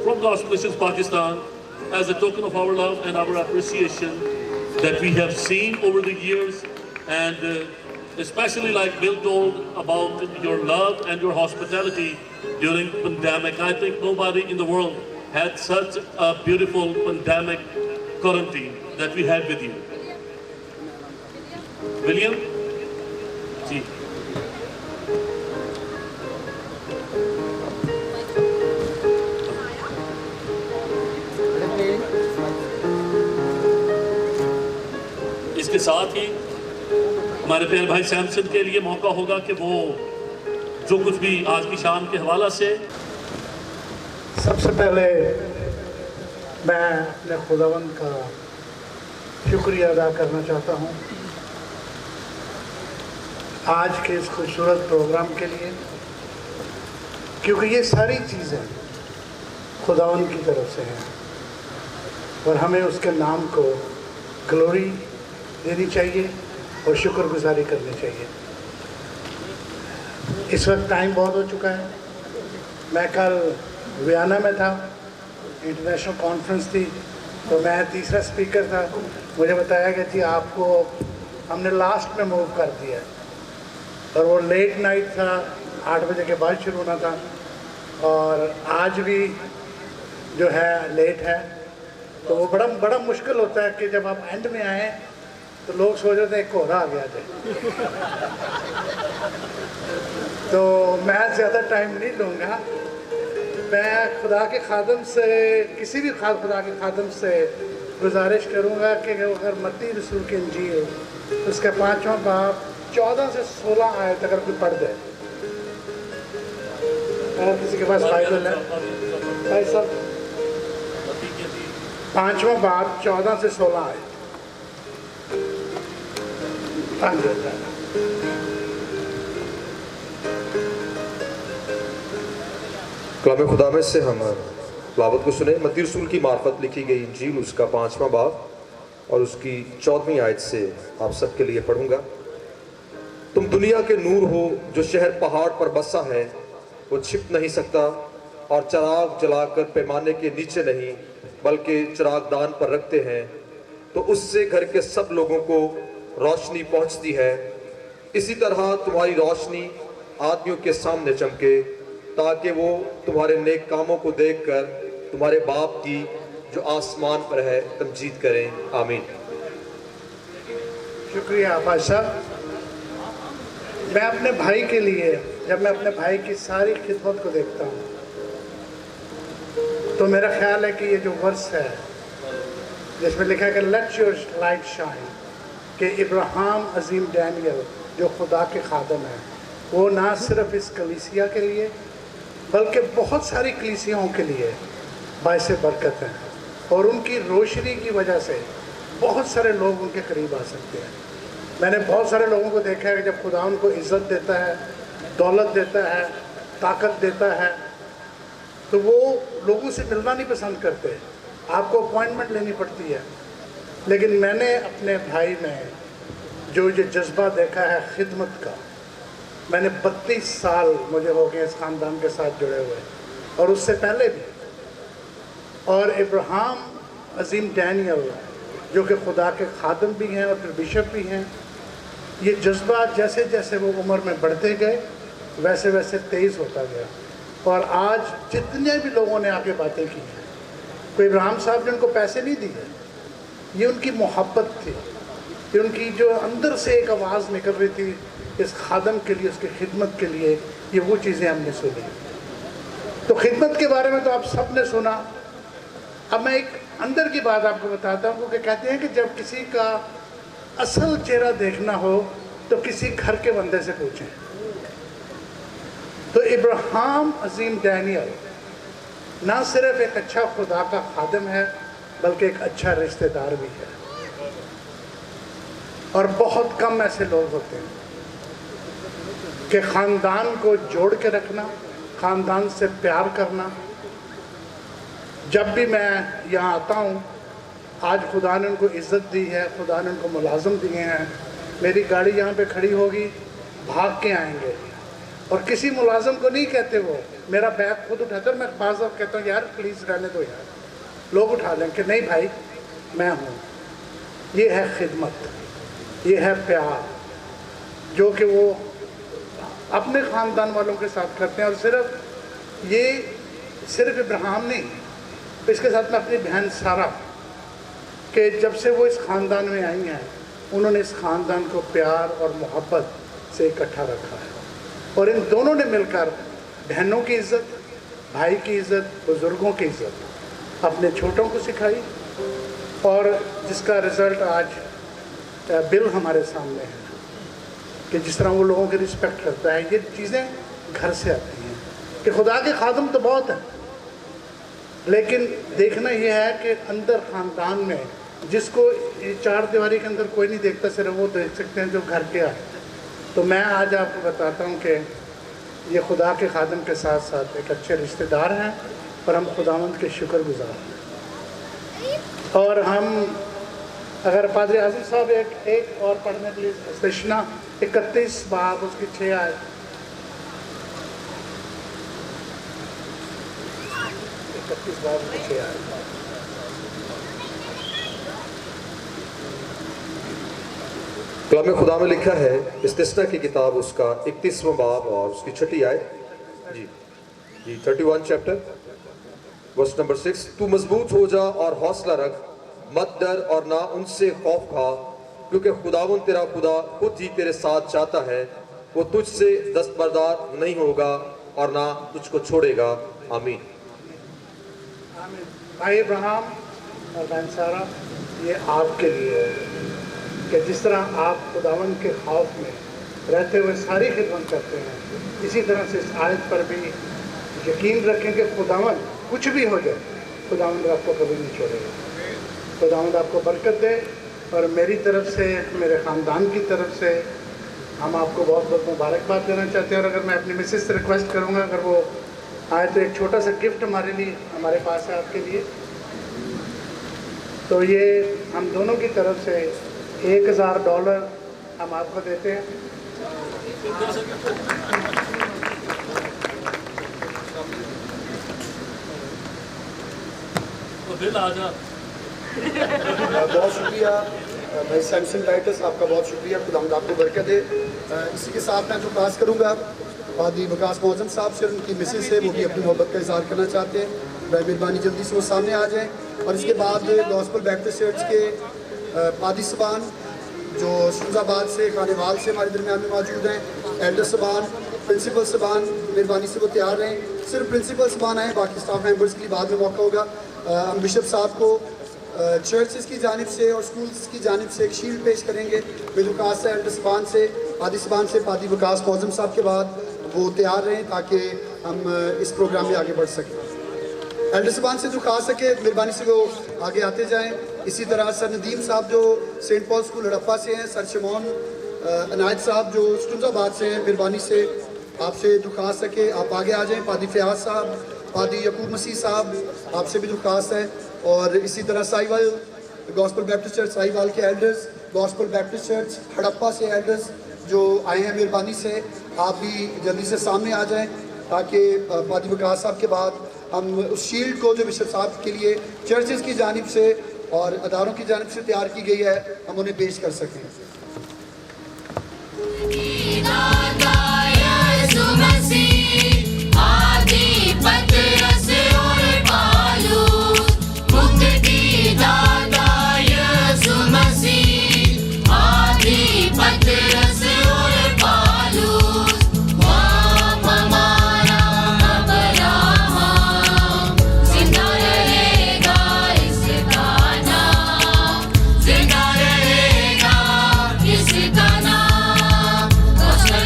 from Gospel Mission Pakistan as a token of our love and our appreciation that we have seen over the years, and especially like Bill told about your love and your hospitality during pandemic. I think nobody in the world had such a beautiful pandemic quarantine that we had with you. William? जी. इसके साथ ही हमारे प्यारे भाई सैमसन के लिए मौका होगा कि वो जो कुछ भी आज की शाम के हवाला से सबसे पहले मैं अपने खुदावंद का शुक्रिया अदा करना चाहता हूँ आज के इस खूबसूरत प्रोग्राम के लिए, क्योंकि ये सारी चीज़ें खुदावंद की तरफ से हैं और हमें उसके नाम को ग्लोरी देनी चाहिए और शुक्रगुजारी करनी चाहिए। इस वक्त टाइम बहुत हो चुका है। मैं कल वियना में था, इंटरनेशनल कॉन्फ्रेंस थी, तो मैं तीसरा स्पीकर था। मुझे बताया गया कि आपको हमने लास्ट में मूव कर दिया और वो लेट नाइट था, 8 बजे के बाद शुरू होना था और आज भी जो है लेट है। तो वो बड़ा मुश्किल होता है कि जब आप एंड में आए तो लोग सोच रहे थे एक कोहरा आ गया था। तो मैं ज़्यादा टाइम नहीं लूँगा। मैं खुदा के खादम से, किसी भी खुदा के खादम से गुजारिश करूँगा कि अगर मत्ती रसूल की इंजील उसका 5वां बाब 14 से 16 आयत अगर कोई पढ़ दे, अगर किसी के पास बाइबल है भाई साहब, 5वां बाब 14 से 16 आयत। कलाम खुदा में से हम लावत को सुने। मत्ती रसूल की मार्फत लिखी गई इंजील उसका 5वां बाब और उसकी 14वीं आयत से आप सबके लिए पढ़ूंगा। तुम दुनिया के नूर हो, जो शहर पहाड़ पर बसा है वो छिप नहीं सकता और चिराग जलाकर पैमाने के नीचे नहीं बल्कि चिरागदान पर रखते हैं तो उससे घर के सब लोगों को रोशनी पहुंचती है। इसी तरह तुम्हारी रोशनी आदमियों के सामने चमके ताकि वो तुम्हारे नेक कामों को देखकर तुम्हारे बाप की जो आसमान पर है तमजीद करें। आमीन। शुक्रिया भाई साहब। मैं अपने भाई के लिए, जब मैं अपने भाई की सारी खिदमत को देखता हूँ तो मेरा ख्याल है कि ये जो वर्स है जिसमें लिखा है कि लेट योर लाइट शाइन, कि इब्राहिम अजीम डैनियल जो खुदा के खादम है वो ना सिर्फ इस कलीसिया के लिए बल्कि बहुत सारी कलीसियाओं के लिए बाइस बरकत हैं और उनकी रोशनी की वजह से बहुत सारे लोग उनके करीब आ सकते हैं। मैंने बहुत सारे लोगों को देखा है कि जब खुदा उनको इज़्ज़त देता है, दौलत देता है, ताकत देता है, तो वो लोगों से मिलना नहीं पसंद करते, आपको अपॉइंटमेंट लेनी पड़ती है। लेकिन मैंने अपने भाई में जो ये जज्बा देखा है खिदमत का, मैंने 32 साल मुझे हो गए इस ख़ानदान के साथ जुड़े हुए और उससे पहले भी। और इब्राहिम अजीम डैनियल जो कि खुदा के खादम भी हैं और फिर बिशप भी हैं, ये जज्बा जैसे जैसे वो उम्र में बढ़ते गए वैसे वैसे तेज़ होता गया। और आज जितने भी लोगों ने आके बातें की हैं, कोई इब्राहिम साहब ने उनको पैसे नहीं दिए, ये उनकी मोहब्बत थी, ये उनकी जो अंदर से एक आवाज़ निकल रही थी इस खादम के लिए, उसकी खिदमत के लिए, ये वो चीज़ें हमने सुनी। तो खिदमत के बारे में तो आप सब ने सुना। अब मैं एक अंदर की बात आपको बताता हूँ, क्योंकि कहते हैं कि जब किसी का असल चेहरा देखना हो तो किसी घर के बंदे से पूछें। तो इब्राहिम अजीम डैनियल ना सिर्फ एक अच्छा खुदा का खादम है बल्कि एक अच्छा रिश्तेदार भी है। और बहुत कम ऐसे लोग होते हैं कि ख़ानदान को जोड़ के रखना, ख़ानदान से प्यार करना। जब भी मैं यहाँ आता हूँ, आज खुदा ने उनको इज़्ज़त दी है, खुदा ने उनको मुलाज़म दिए हैं। मेरी गाड़ी यहाँ पे खड़ी होगी, भाग के आएंगे और किसी मुलाज़म को नहीं कहते वो मेरा बैग खुद उठाते। और मैं बाज़ वक़्त कहता हूँ यार प्लीज़ रहने दो यार, लोग उठा लें कि नहीं भाई मैं हूँ। ये है खिदमत, ये है प्यार जो कि वो अपने ख़ानदान वालों के साथ करते हैं। और सिर्फ इब्राहिम नहीं, इसके साथ में अपनी बहन सारा कि जब से वो इस ख़ानदान में आई हैं उन्होंने इस ख़ानदान को प्यार और मोहब्बत से इकट्ठा रखा है। और इन दोनों ने मिलकर बहनों की इज़्ज़त, भाई की इज़्ज़त, बुज़ुर्गों की इज़्ज़त अपने छोटों को सिखाई और जिसका रिज़ल्ट आज बिल हमारे सामने है कि जिस तरह वो लोगों की रिस्पेक्ट करता है। ये चीज़ें घर से आती हैं कि खुदा के खादम तो बहुत हैं, लेकिन देखना ये है कि अंदर ख़ानदान में जिसको चार दीवारी के अंदर कोई नहीं देखता, सिर्फ वो देख सकते हैं जो घर के आए। तो मैं आज आपको बताता हूँ कि ये खुदा के खादम के साथ साथ एक अच्छे रिश्तेदार हैं और हम खुदावंद के शुक्रगुज़ार हैं। और हम अगर पादरी आज़म साहब एक और पढ़ने के लिए सृष्टा 31 बाब उसकी 6 आयत 31 बाब उसकी 6 आयत। कलाम खुदा में लिखा है इस्तिस्ना की किताब उसका 31वां बाब और उसकी 6 आयत जी 31 चैप्टर वर्स नंबर 6। तू मजबूत हो जा और हौसला रख, मत डर और ना उनसे खौफ खा, क्योंकि खुदावन तेरा खुदा खुद ही तेरे साथ चाहता है। वो तुझसे दस्तबरदार नहीं होगा और ना तुझको छोड़ेगा। आमीन। भाई इब्राहिम और बहन सारा, ये आपके लिए है कि जिस तरह आप खुदावन के खौफ में रहते हुए सारी खिदमत करते हैं, इसी तरह से इस आयत पर भी यकीन रखें कि खुदावन कुछ भी हो जाए, खुदावन आपको कभी नहीं छोड़ेगा। खुदावंद आपको बरकत दे। और मेरी तरफ से, मेरे ख़ानदान की तरफ से हम आपको बहुत बहुत मुबारकबाद देना चाहते हैं। और अगर मैं अपनी मिसेस से रिक्वेस्ट करूँगा, अगर वो आए तो एक छोटा सा गिफ्ट हमारे पास है आपके लिए। तो ये हम दोनों की तरफ से $1000 हम आपको देते हैं। तो बिल आ जा। बहुत शुक्रिया भाई सैमसन टाइटस, आपका बहुत शुक्रिया। खुदावंद आपको बरकत दे। इसी के साथ मैं जो पास करूँगा पादरी वकास मौजम साहब से, उनकी मिसेस है, वो भी अपनी मोहब्बत का इजहार करना चाहते हैं। मेहरबानी जल्दी से वो सामने आ जाएँ। और इसके बाद गॉस्पल बैप्टिस्ट चर्च के पादी सबान जो शुजाबाद से, खानेवाल से हमारे दरमियान में मौजूद हैं, एल्डर सबान, प्रिंसिपल सबान, मेहरबानी से वो तैयार रहें। सिर्फ प्रिंसिपल सबान आए, बाकी स्टाफ मेंबर्स के लिए बाद में मौका होगा। हम बिशप साहब को चर्चेस की जानिब से और स्कूल्स की जानिब से एक शील्ड पेश करेंगे। विकास से, एल्डर सबान से, पादी सबान से पादी वकास मौजम साहब के बाद वो तैयार रहें ताकि हम इस प्रोग्राम में आगे बढ़ सकें। एल्डर सबान से जो खा सके मेहरबानी से वो आगे आते जाएं। इसी तरह सर नदीम साहब जो सेंट पॉल स्कूल हड़प्पा से हैं, सर शमौन अनायत साहब जो शुजाबाद से हैं, मेहरबानी से आपसे दुखा सके आप आगे आ जाएं। पादी फयाज साहब, पादी यकूब मसीह साहब, आपसे भी दुखास्त है। और इसी तरह Sahiwal gospel baptist church Sahiwal के elders, gospel baptist church Harappa से एल्डर्स जो आए हैं, मेहरबानी से आप भी जल्दी से सामने आ जाएं ताकि पादी वकास साहब के बाद हम उस शील्ड को जो बिशप साहब के लिए चर्चेस की जानिब से और अदारों की जानिब से तैयार की गई है, हम उन्हें पेश कर सकें।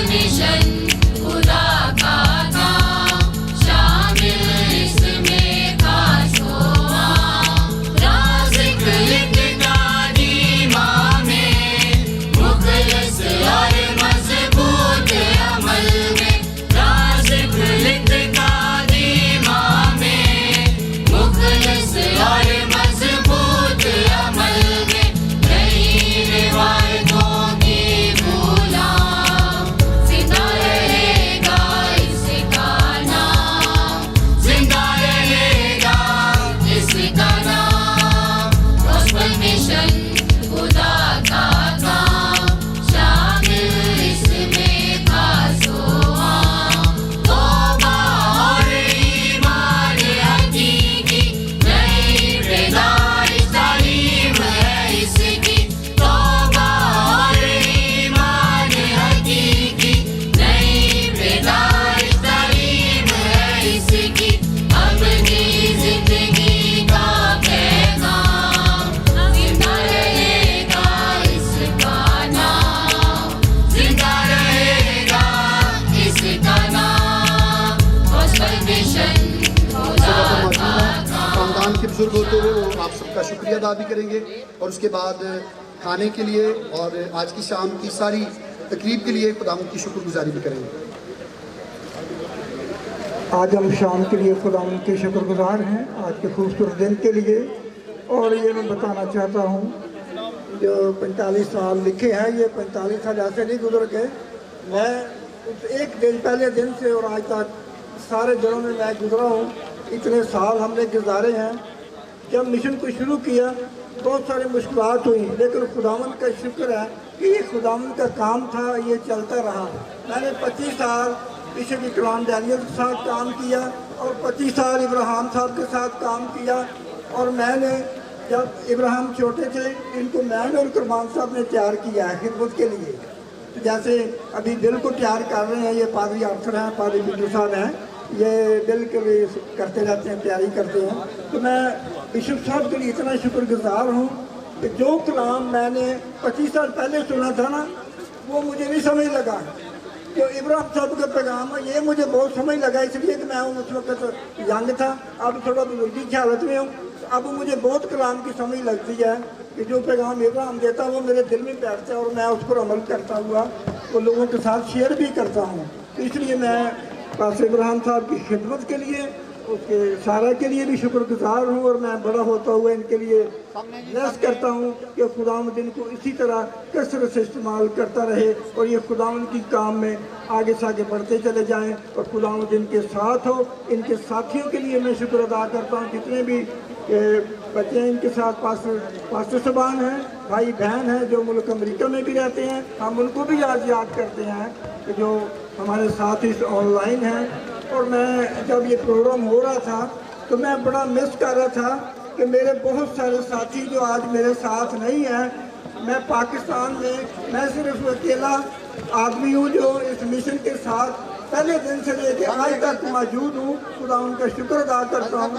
Mission. का शुक्रिया अदा भी करेंगे और उसके बाद खाने के लिए और आज की शाम की सारी तकरीब के लिए खुदावंद की शुक्रगुजारी भी करेंगे। आज हम शाम के लिए खुदावंद के शुक्रगुजार हैं आज के खूबसूरत दिन के लिए। और ये मैं बताना चाहता हूँ जो 45 साल लिखे हैं, ये 45 साल ऐसे नहीं गुजर गए। मैं एक दिन पहले दिन से और आज तक सारे दिनों में मैं गुजरा हूँ। इतने साल हमने गुजारे हैं। जब मिशन को शुरू किया बहुत सारी मुश्किलात हुई, लेकिन खुदावंद का शुक्र है कि ये खुदावंद का काम था, ये चलता रहा। मैंने 25 साल बिशप इकराम डैनियल के साथ काम किया और 25 साल इब्राहिम साहब के साथ काम किया। और मैंने जब इब्राहिम छोटे थे इनको मैंने और कुरबान साहब ने तैयार किया है खिदमत के लिए। जैसे अभी बिल को तैयार कर रहे हैं, ये पादरी अफसर हैं, पादरी बिजू साहब हैं, ये बिल के लिए करते रहते हैं, तैयारी करते हैं। तो मैं बिशप साहब के लिए इतना शुक्रगुजार हूँ कि जो कलाम मैंने 25 साल पहले सुना था ना, वो मुझे नहीं समझ लगा। जो इब्राहिम साहब का पैगाम है ये मुझे बहुत समझ लगा, इसलिए कि मैं उस वक्त यंग था, अब थोड़ा बुजुर्गी की हालत में हूँ। अब मुझे बहुत कलाम की समझ लगती है कि जो पैगाम इब्राहिम देता है वो मेरे दिल में बैठता है और मैं उस पर अमल करता हुआ वो लोगों के साथ शेयर भी करता हूँ। तो इसलिए मैं पास इब्राहिम साहब की खिदमत के लिए, उसके सारा के लिए भी शुक्रगुजार हूँ। और मैं बड़ा होता हुआ इनके लिए ब्लेस करता हूँ कि खुदावंद इनको इसी तरह कसरत से इस्तेमाल करता रहे और ये खुदावंद की काम में आगे से आगे बढ़ते चले जाएं और खुदावंद इनके साथ हो। इनके साथियों के लिए मैं शुक्र अदा करता हूँ, जितने भी बच्चे इनके साथ पास्टर साहबान हैं, भाई बहन हैं जो मुल्क अमेरिका में भी रहते हैं, हम उनको भी आज याद करते हैं कि जो हमारे साथ इस ऑनलाइन हैं। और मैं जब ये प्रोग्राम हो रहा था तो मैं बड़ा मिस कर रहा था कि मेरे बहुत सारे साथी जो आज मेरे साथ नहीं हैं। मैं पाकिस्तान में मैं सिर्फ अकेला आदमी हूँ जो इस मिशन के साथ पहले दिन से लेके आज तक मौजूद हूँ। खुदा उनका शुक्र अदा करता हूँ।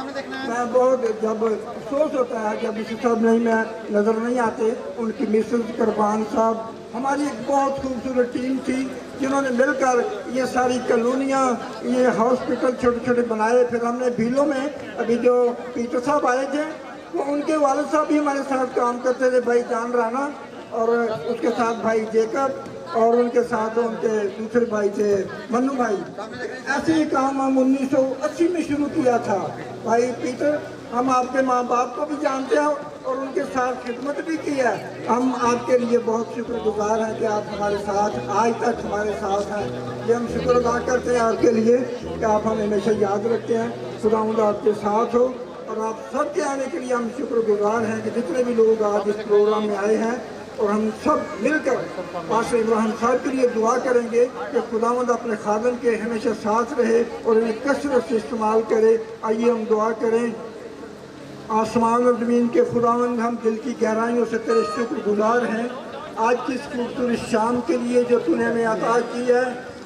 मैं बहुत जब अफसोस होता है जब इस सब नहीं मैं नज़र नहीं आते। उनकी मिसेस कुरबान साहब हमारी एक बहुत खूबसूरत टीम थी जिन्होंने मिलकर ये सारी कॉलोनियाँ, ये हॉस्पिटल छोटे छोटे बनाए। फिर हमने भीलों में अभी जो पीटर साहब आए थे तो उनके वालिद साहब भी हमारे साथ काम करते थे, भाई जान राना, और उसके साथ भाई जेकब, और उनके साथ उनके दूसरे भाई थे मन्नू भाई। ऐसे ही काम हम 1980 में शुरू किया था। भाई पीटर, हम आपके माँ बाप को भी जानते हैं और उनके साथ खिदमत भी की है। हम आपके लिए बहुत शुक्रगुजार हैं कि आप हमारे साथ आज तक हमारे साथ हैं। ये हम शुक्र अदा करते हैं आपके लिए कि आप हमें हमेशा याद रखते हैं। खुदावंद आपके साथ हो और आप सब के आने के लिए हम शुक्रगुजार हैं कि जितने भी लोग आज इस प्रोग्राम में आए हैं। और हम सब मिलकर पास्टर इब्राहिम साहब के लिए दुआ करेंगे कि खुदावंद अपने खादम के हमेशा साथ रहे और इन्हें कसरत से इस्तेमाल करे। आइए हम दुआ करें। आसमान और ज़मीन के खुदावंद, हम दिल की गहराइयों से तेरे शुक्रगुजार हैं आज की इस खूबसूरत शाम के लिए जो तूने हमें अता की है,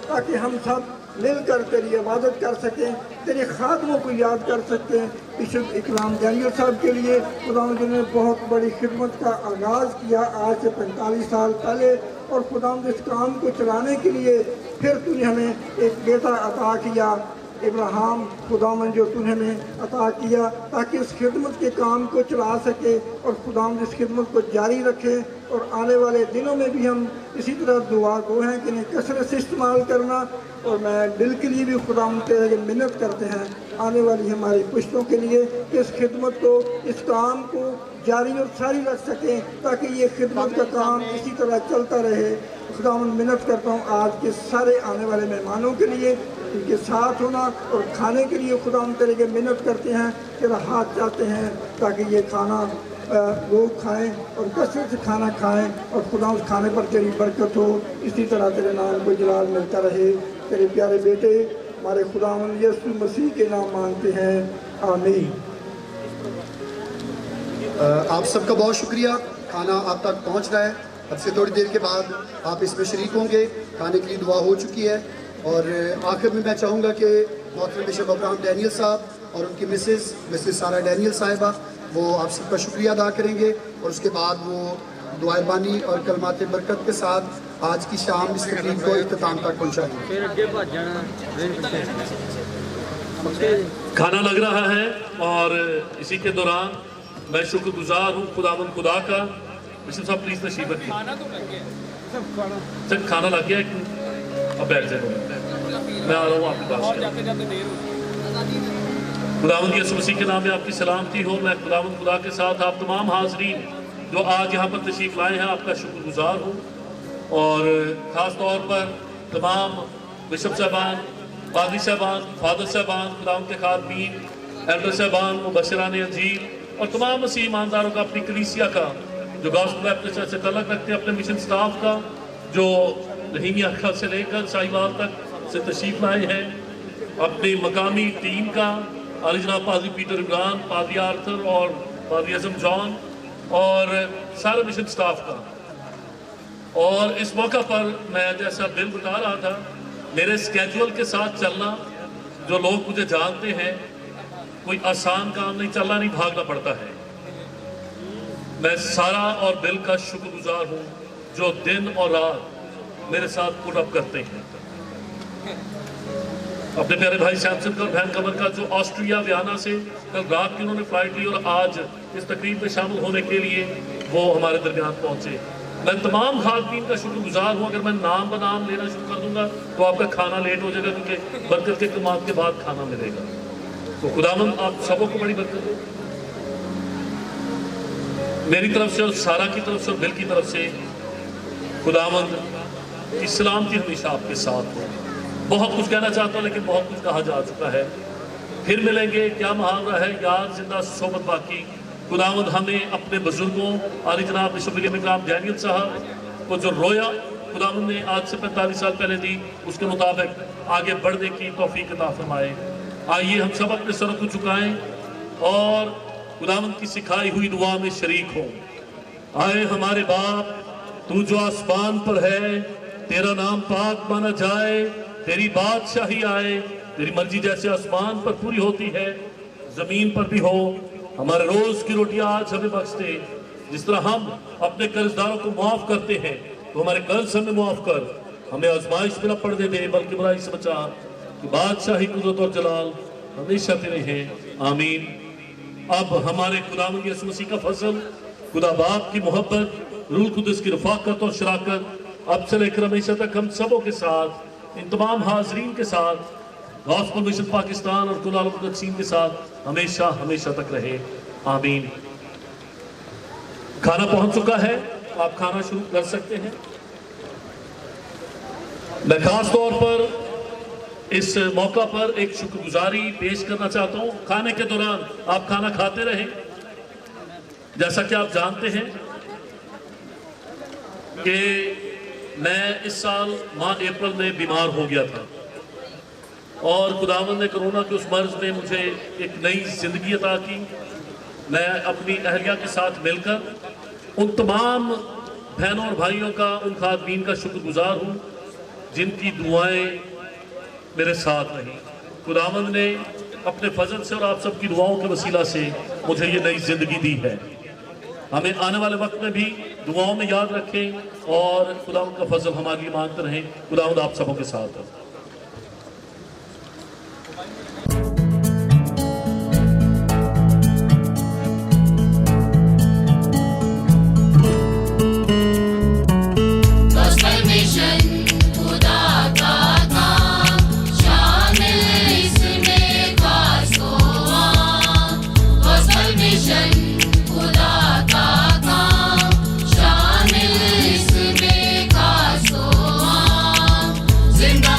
ताकि हम सब मिलकर तेरी इबादत कर सकें, तेरे खादमों को याद कर सकें। बिशप इकराम डैनियल साहब के लिए खुदावंद ने बहुत बड़ी खिदमत का आगाज़ किया आज से 45 साल पहले, और खुदावंद इस काम को चलाने के लिए फिर तूने हमें एक बेटा अता किया इब्राहिम। खुदावंद जो तूने हमें अता किया ताकि इस खिदमत के काम को चला सके और खुदावंद इस खिदमत को जारी रखे। और आने वाले दिनों में भी हम इसी तरह दुआ गो हैं कि इन्हें कसरत से इस्तेमाल करना। और मैं दिल के लिए भी खुदावंद तेरे मिन्नत करते हैं आने वाली हमारी पुश्तों के लिए कि इस खिदमत को, इस काम को जारी और सारी रख सकें ताकि ये खिदमत का काम इसी तरह चलता रहे। खुदावंद मिन्नत करता हूँ आज के सारे आने वाले मेहमानों के लिए, उनके साथ होना और खाने के लिए खुदावंद तेरे के मिन्नत करते हैं, तेरा हाथ चाहते हैं ताकि ये खाना लोग खाएं और कसरत से खाना खाएं और खुदा उस खाने पर तेरी बरकत हो। इसी तरह तेरे नाम को जलाल मिलता रहे। तेरे प्यारे बेटे हमारे खुदावंद यीशु मसीह के नाम मांगते हैं, आमीन। आप सबका बहुत शुक्रिया। खाना आप तक पहुंच रहा है। अब से थोड़ी देर के बाद आप इसमें शरीक होंगे। खाने के लिए दुआ हो चुकी है। और आखिर में मैं चाहूँगा कि मोहतरम बिशप अब्राहम डैनियल साहब और उनकी मिसेस सारा डैनियल साहिबा वो आप सबका शुक्रिया अदा करेंगे और उसके बाद वो दुआबानी और कलमात बरकत के साथ आज की शाम इस तकरीब को इख्तिताम तक पहुँचाएंगे। खाना लग रहा है और इसी के दौरान मैं शुक्रगुजार हूँ खुदावंद खुदा का। बिशप साहब प्लीज तशरीफ रखिए। सर खाना लग गया, अब बैठ जाए, मैं आ रहा हूँ आपके पास। खुदावंद यीशु मसीह के नाम में आपकी सलामती हो। मैं खुदावंद खुदा के साथ आप तमाम हाजरीन जो आज यहाँ पर तशरीफ लाए हैं आपका शुक्रगुजार हूँ, और ख़ास तौर पर तमाम बिशप साहबान, पादरी साहबान, फादर साहबान, खुदावंद के खादमीन, एल्डर साहबान, मुबशरान अंजील और तमाम मसीह ईमानदारों का, अपनी कलीसिया का जो गॉस्पेल बैप्टिस्ट चर्च से तल्लुक़ रखते हैं, अपने मिशन स्टाफ का जो रहीमिया से लेकर साहिवाल तक से तशरीफ लाए हैं, अपनी मकामी टीम का, आली जनाब पादरी पीटर इमरान, पादरी आर्थर और पादरी अज़म जॉन और सारे मिशन स्टाफ का। और इस मौका पर मैं जैसा बिल बता रहा था, मेरे स्केड्यूल के साथ चलना, जो लोग मुझे जानते हैं, कोई आसान काम नहीं, चलना नहीं, भागना पड़ता है। मैं सारा और बिल का शुक्रगुजार हूँ जो दिन और रात मेरे साथ पुट अप करते हैं। अपने प्यारे भाई सैमसन का, बहन कमर का, जो ऑस्ट्रिया वियना से कल रात की उन्होंने फ्लाइट ली और आज इस तकरीब में शामिल होने के लिए वो हमारे दरमियान पहुंचे। मैं तमाम खातमीन का शुक्रगुजार हूँ। अगर मैं नाम ब नाम लेना शुरू कर दूंगा तो आपका खाना लेट हो जाएगा, क्योंकि बरकत के कमात के बाद खाना मिलेगा। तो खुदावंद आप सबों को बड़ी बरकत दे। मेरी तरफ से और सारा की तरफ से और बिल की तरफ से खुदावंद की सलामती हमेशा आपके साथ हो। बहुत कुछ कहना चाहता हूँ लेकिन बहुत कुछ कहा जा चुका है। फिर मिलेंगे, क्या मुहावरा है, याद जिंदा सोबत बाकी। खुदावंद हमें अपने बुजुर्गों, आली जनाब बिशप विलियम इकराम डैनियल साहब को जो रोया खुदावंद ने आज से 45 साल पहले दी, उसके मुताबिक आगे बढ़ने की तौफीक अता फरमाए। आइए हम सब अपने सरों को झुकाएं और खुदावंद की सिखाई हुई दुआ में शरीक हों। आए हमारे बाप, तू जो आसमान पर है, तेरा नाम पाक माना जाए, तेरी बादशाही आए, तेरी मर्जी जैसे आसमान पर पूरी होती है जमीन पर भी हो। हमारे रोज की रोटियां आज हमें बख्श दे, जिस तरह हम अपने कर्जदारों को माफ करते हैं तो हमारे कर्ज हमें माफ कर, हमें आजमाइश में न पड़ने दे बल्कि बुराई से बचा, कि बादशाही, कुदरत और जलाल हमेशा तेरे हैं, आमीन। अब हमारे खुदावंद यीशु मसीह का फजल, खुदा बाप की मोहब्बत, रूह कुदस की रफाकत और शराकत अब से लेकर हमेशा तक हम सबों के साथ, इन तमाम हाजरीन के साथ, गॉस्पेल मिशन पाकिस्तान और कुल आलम तकसीम के साथ हमेशा हमेशा तक रहे, आमीन। खाना पहुंच चुका है, आप खाना शुरू कर सकते हैं। मैं खास तौर पर इस मौका पर एक शुक्रगुजारी पेश करना चाहता हूं। खाने के दौरान आप खाना खाते रहें। जैसा कि आप जानते हैं कि मैं इस साल माह अप्रैल में बीमार हो गया था और खुदावंद ने कोरोना के उस मर्ज में मुझे एक नई जिंदगी अता की। मैं अपनी अहलिया के साथ मिलकर उन तमाम बहनों और भाइयों का, उन खातमीन का शुक्रगुजार हूँ जिनकी दुआएं मेरे साथ रहीं। खुदावंद ने अपने फजल से और आप सबकी दुआओं के वसीला से मुझे ये नई जिंदगी दी है। हमें आने वाले वक्त में भी दुआओं में याद रखें और खुदावंद का फजल हमारे लिए मांगते रहें। खुदावंद आप सबों के साथ है। जिंदा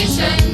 salvation.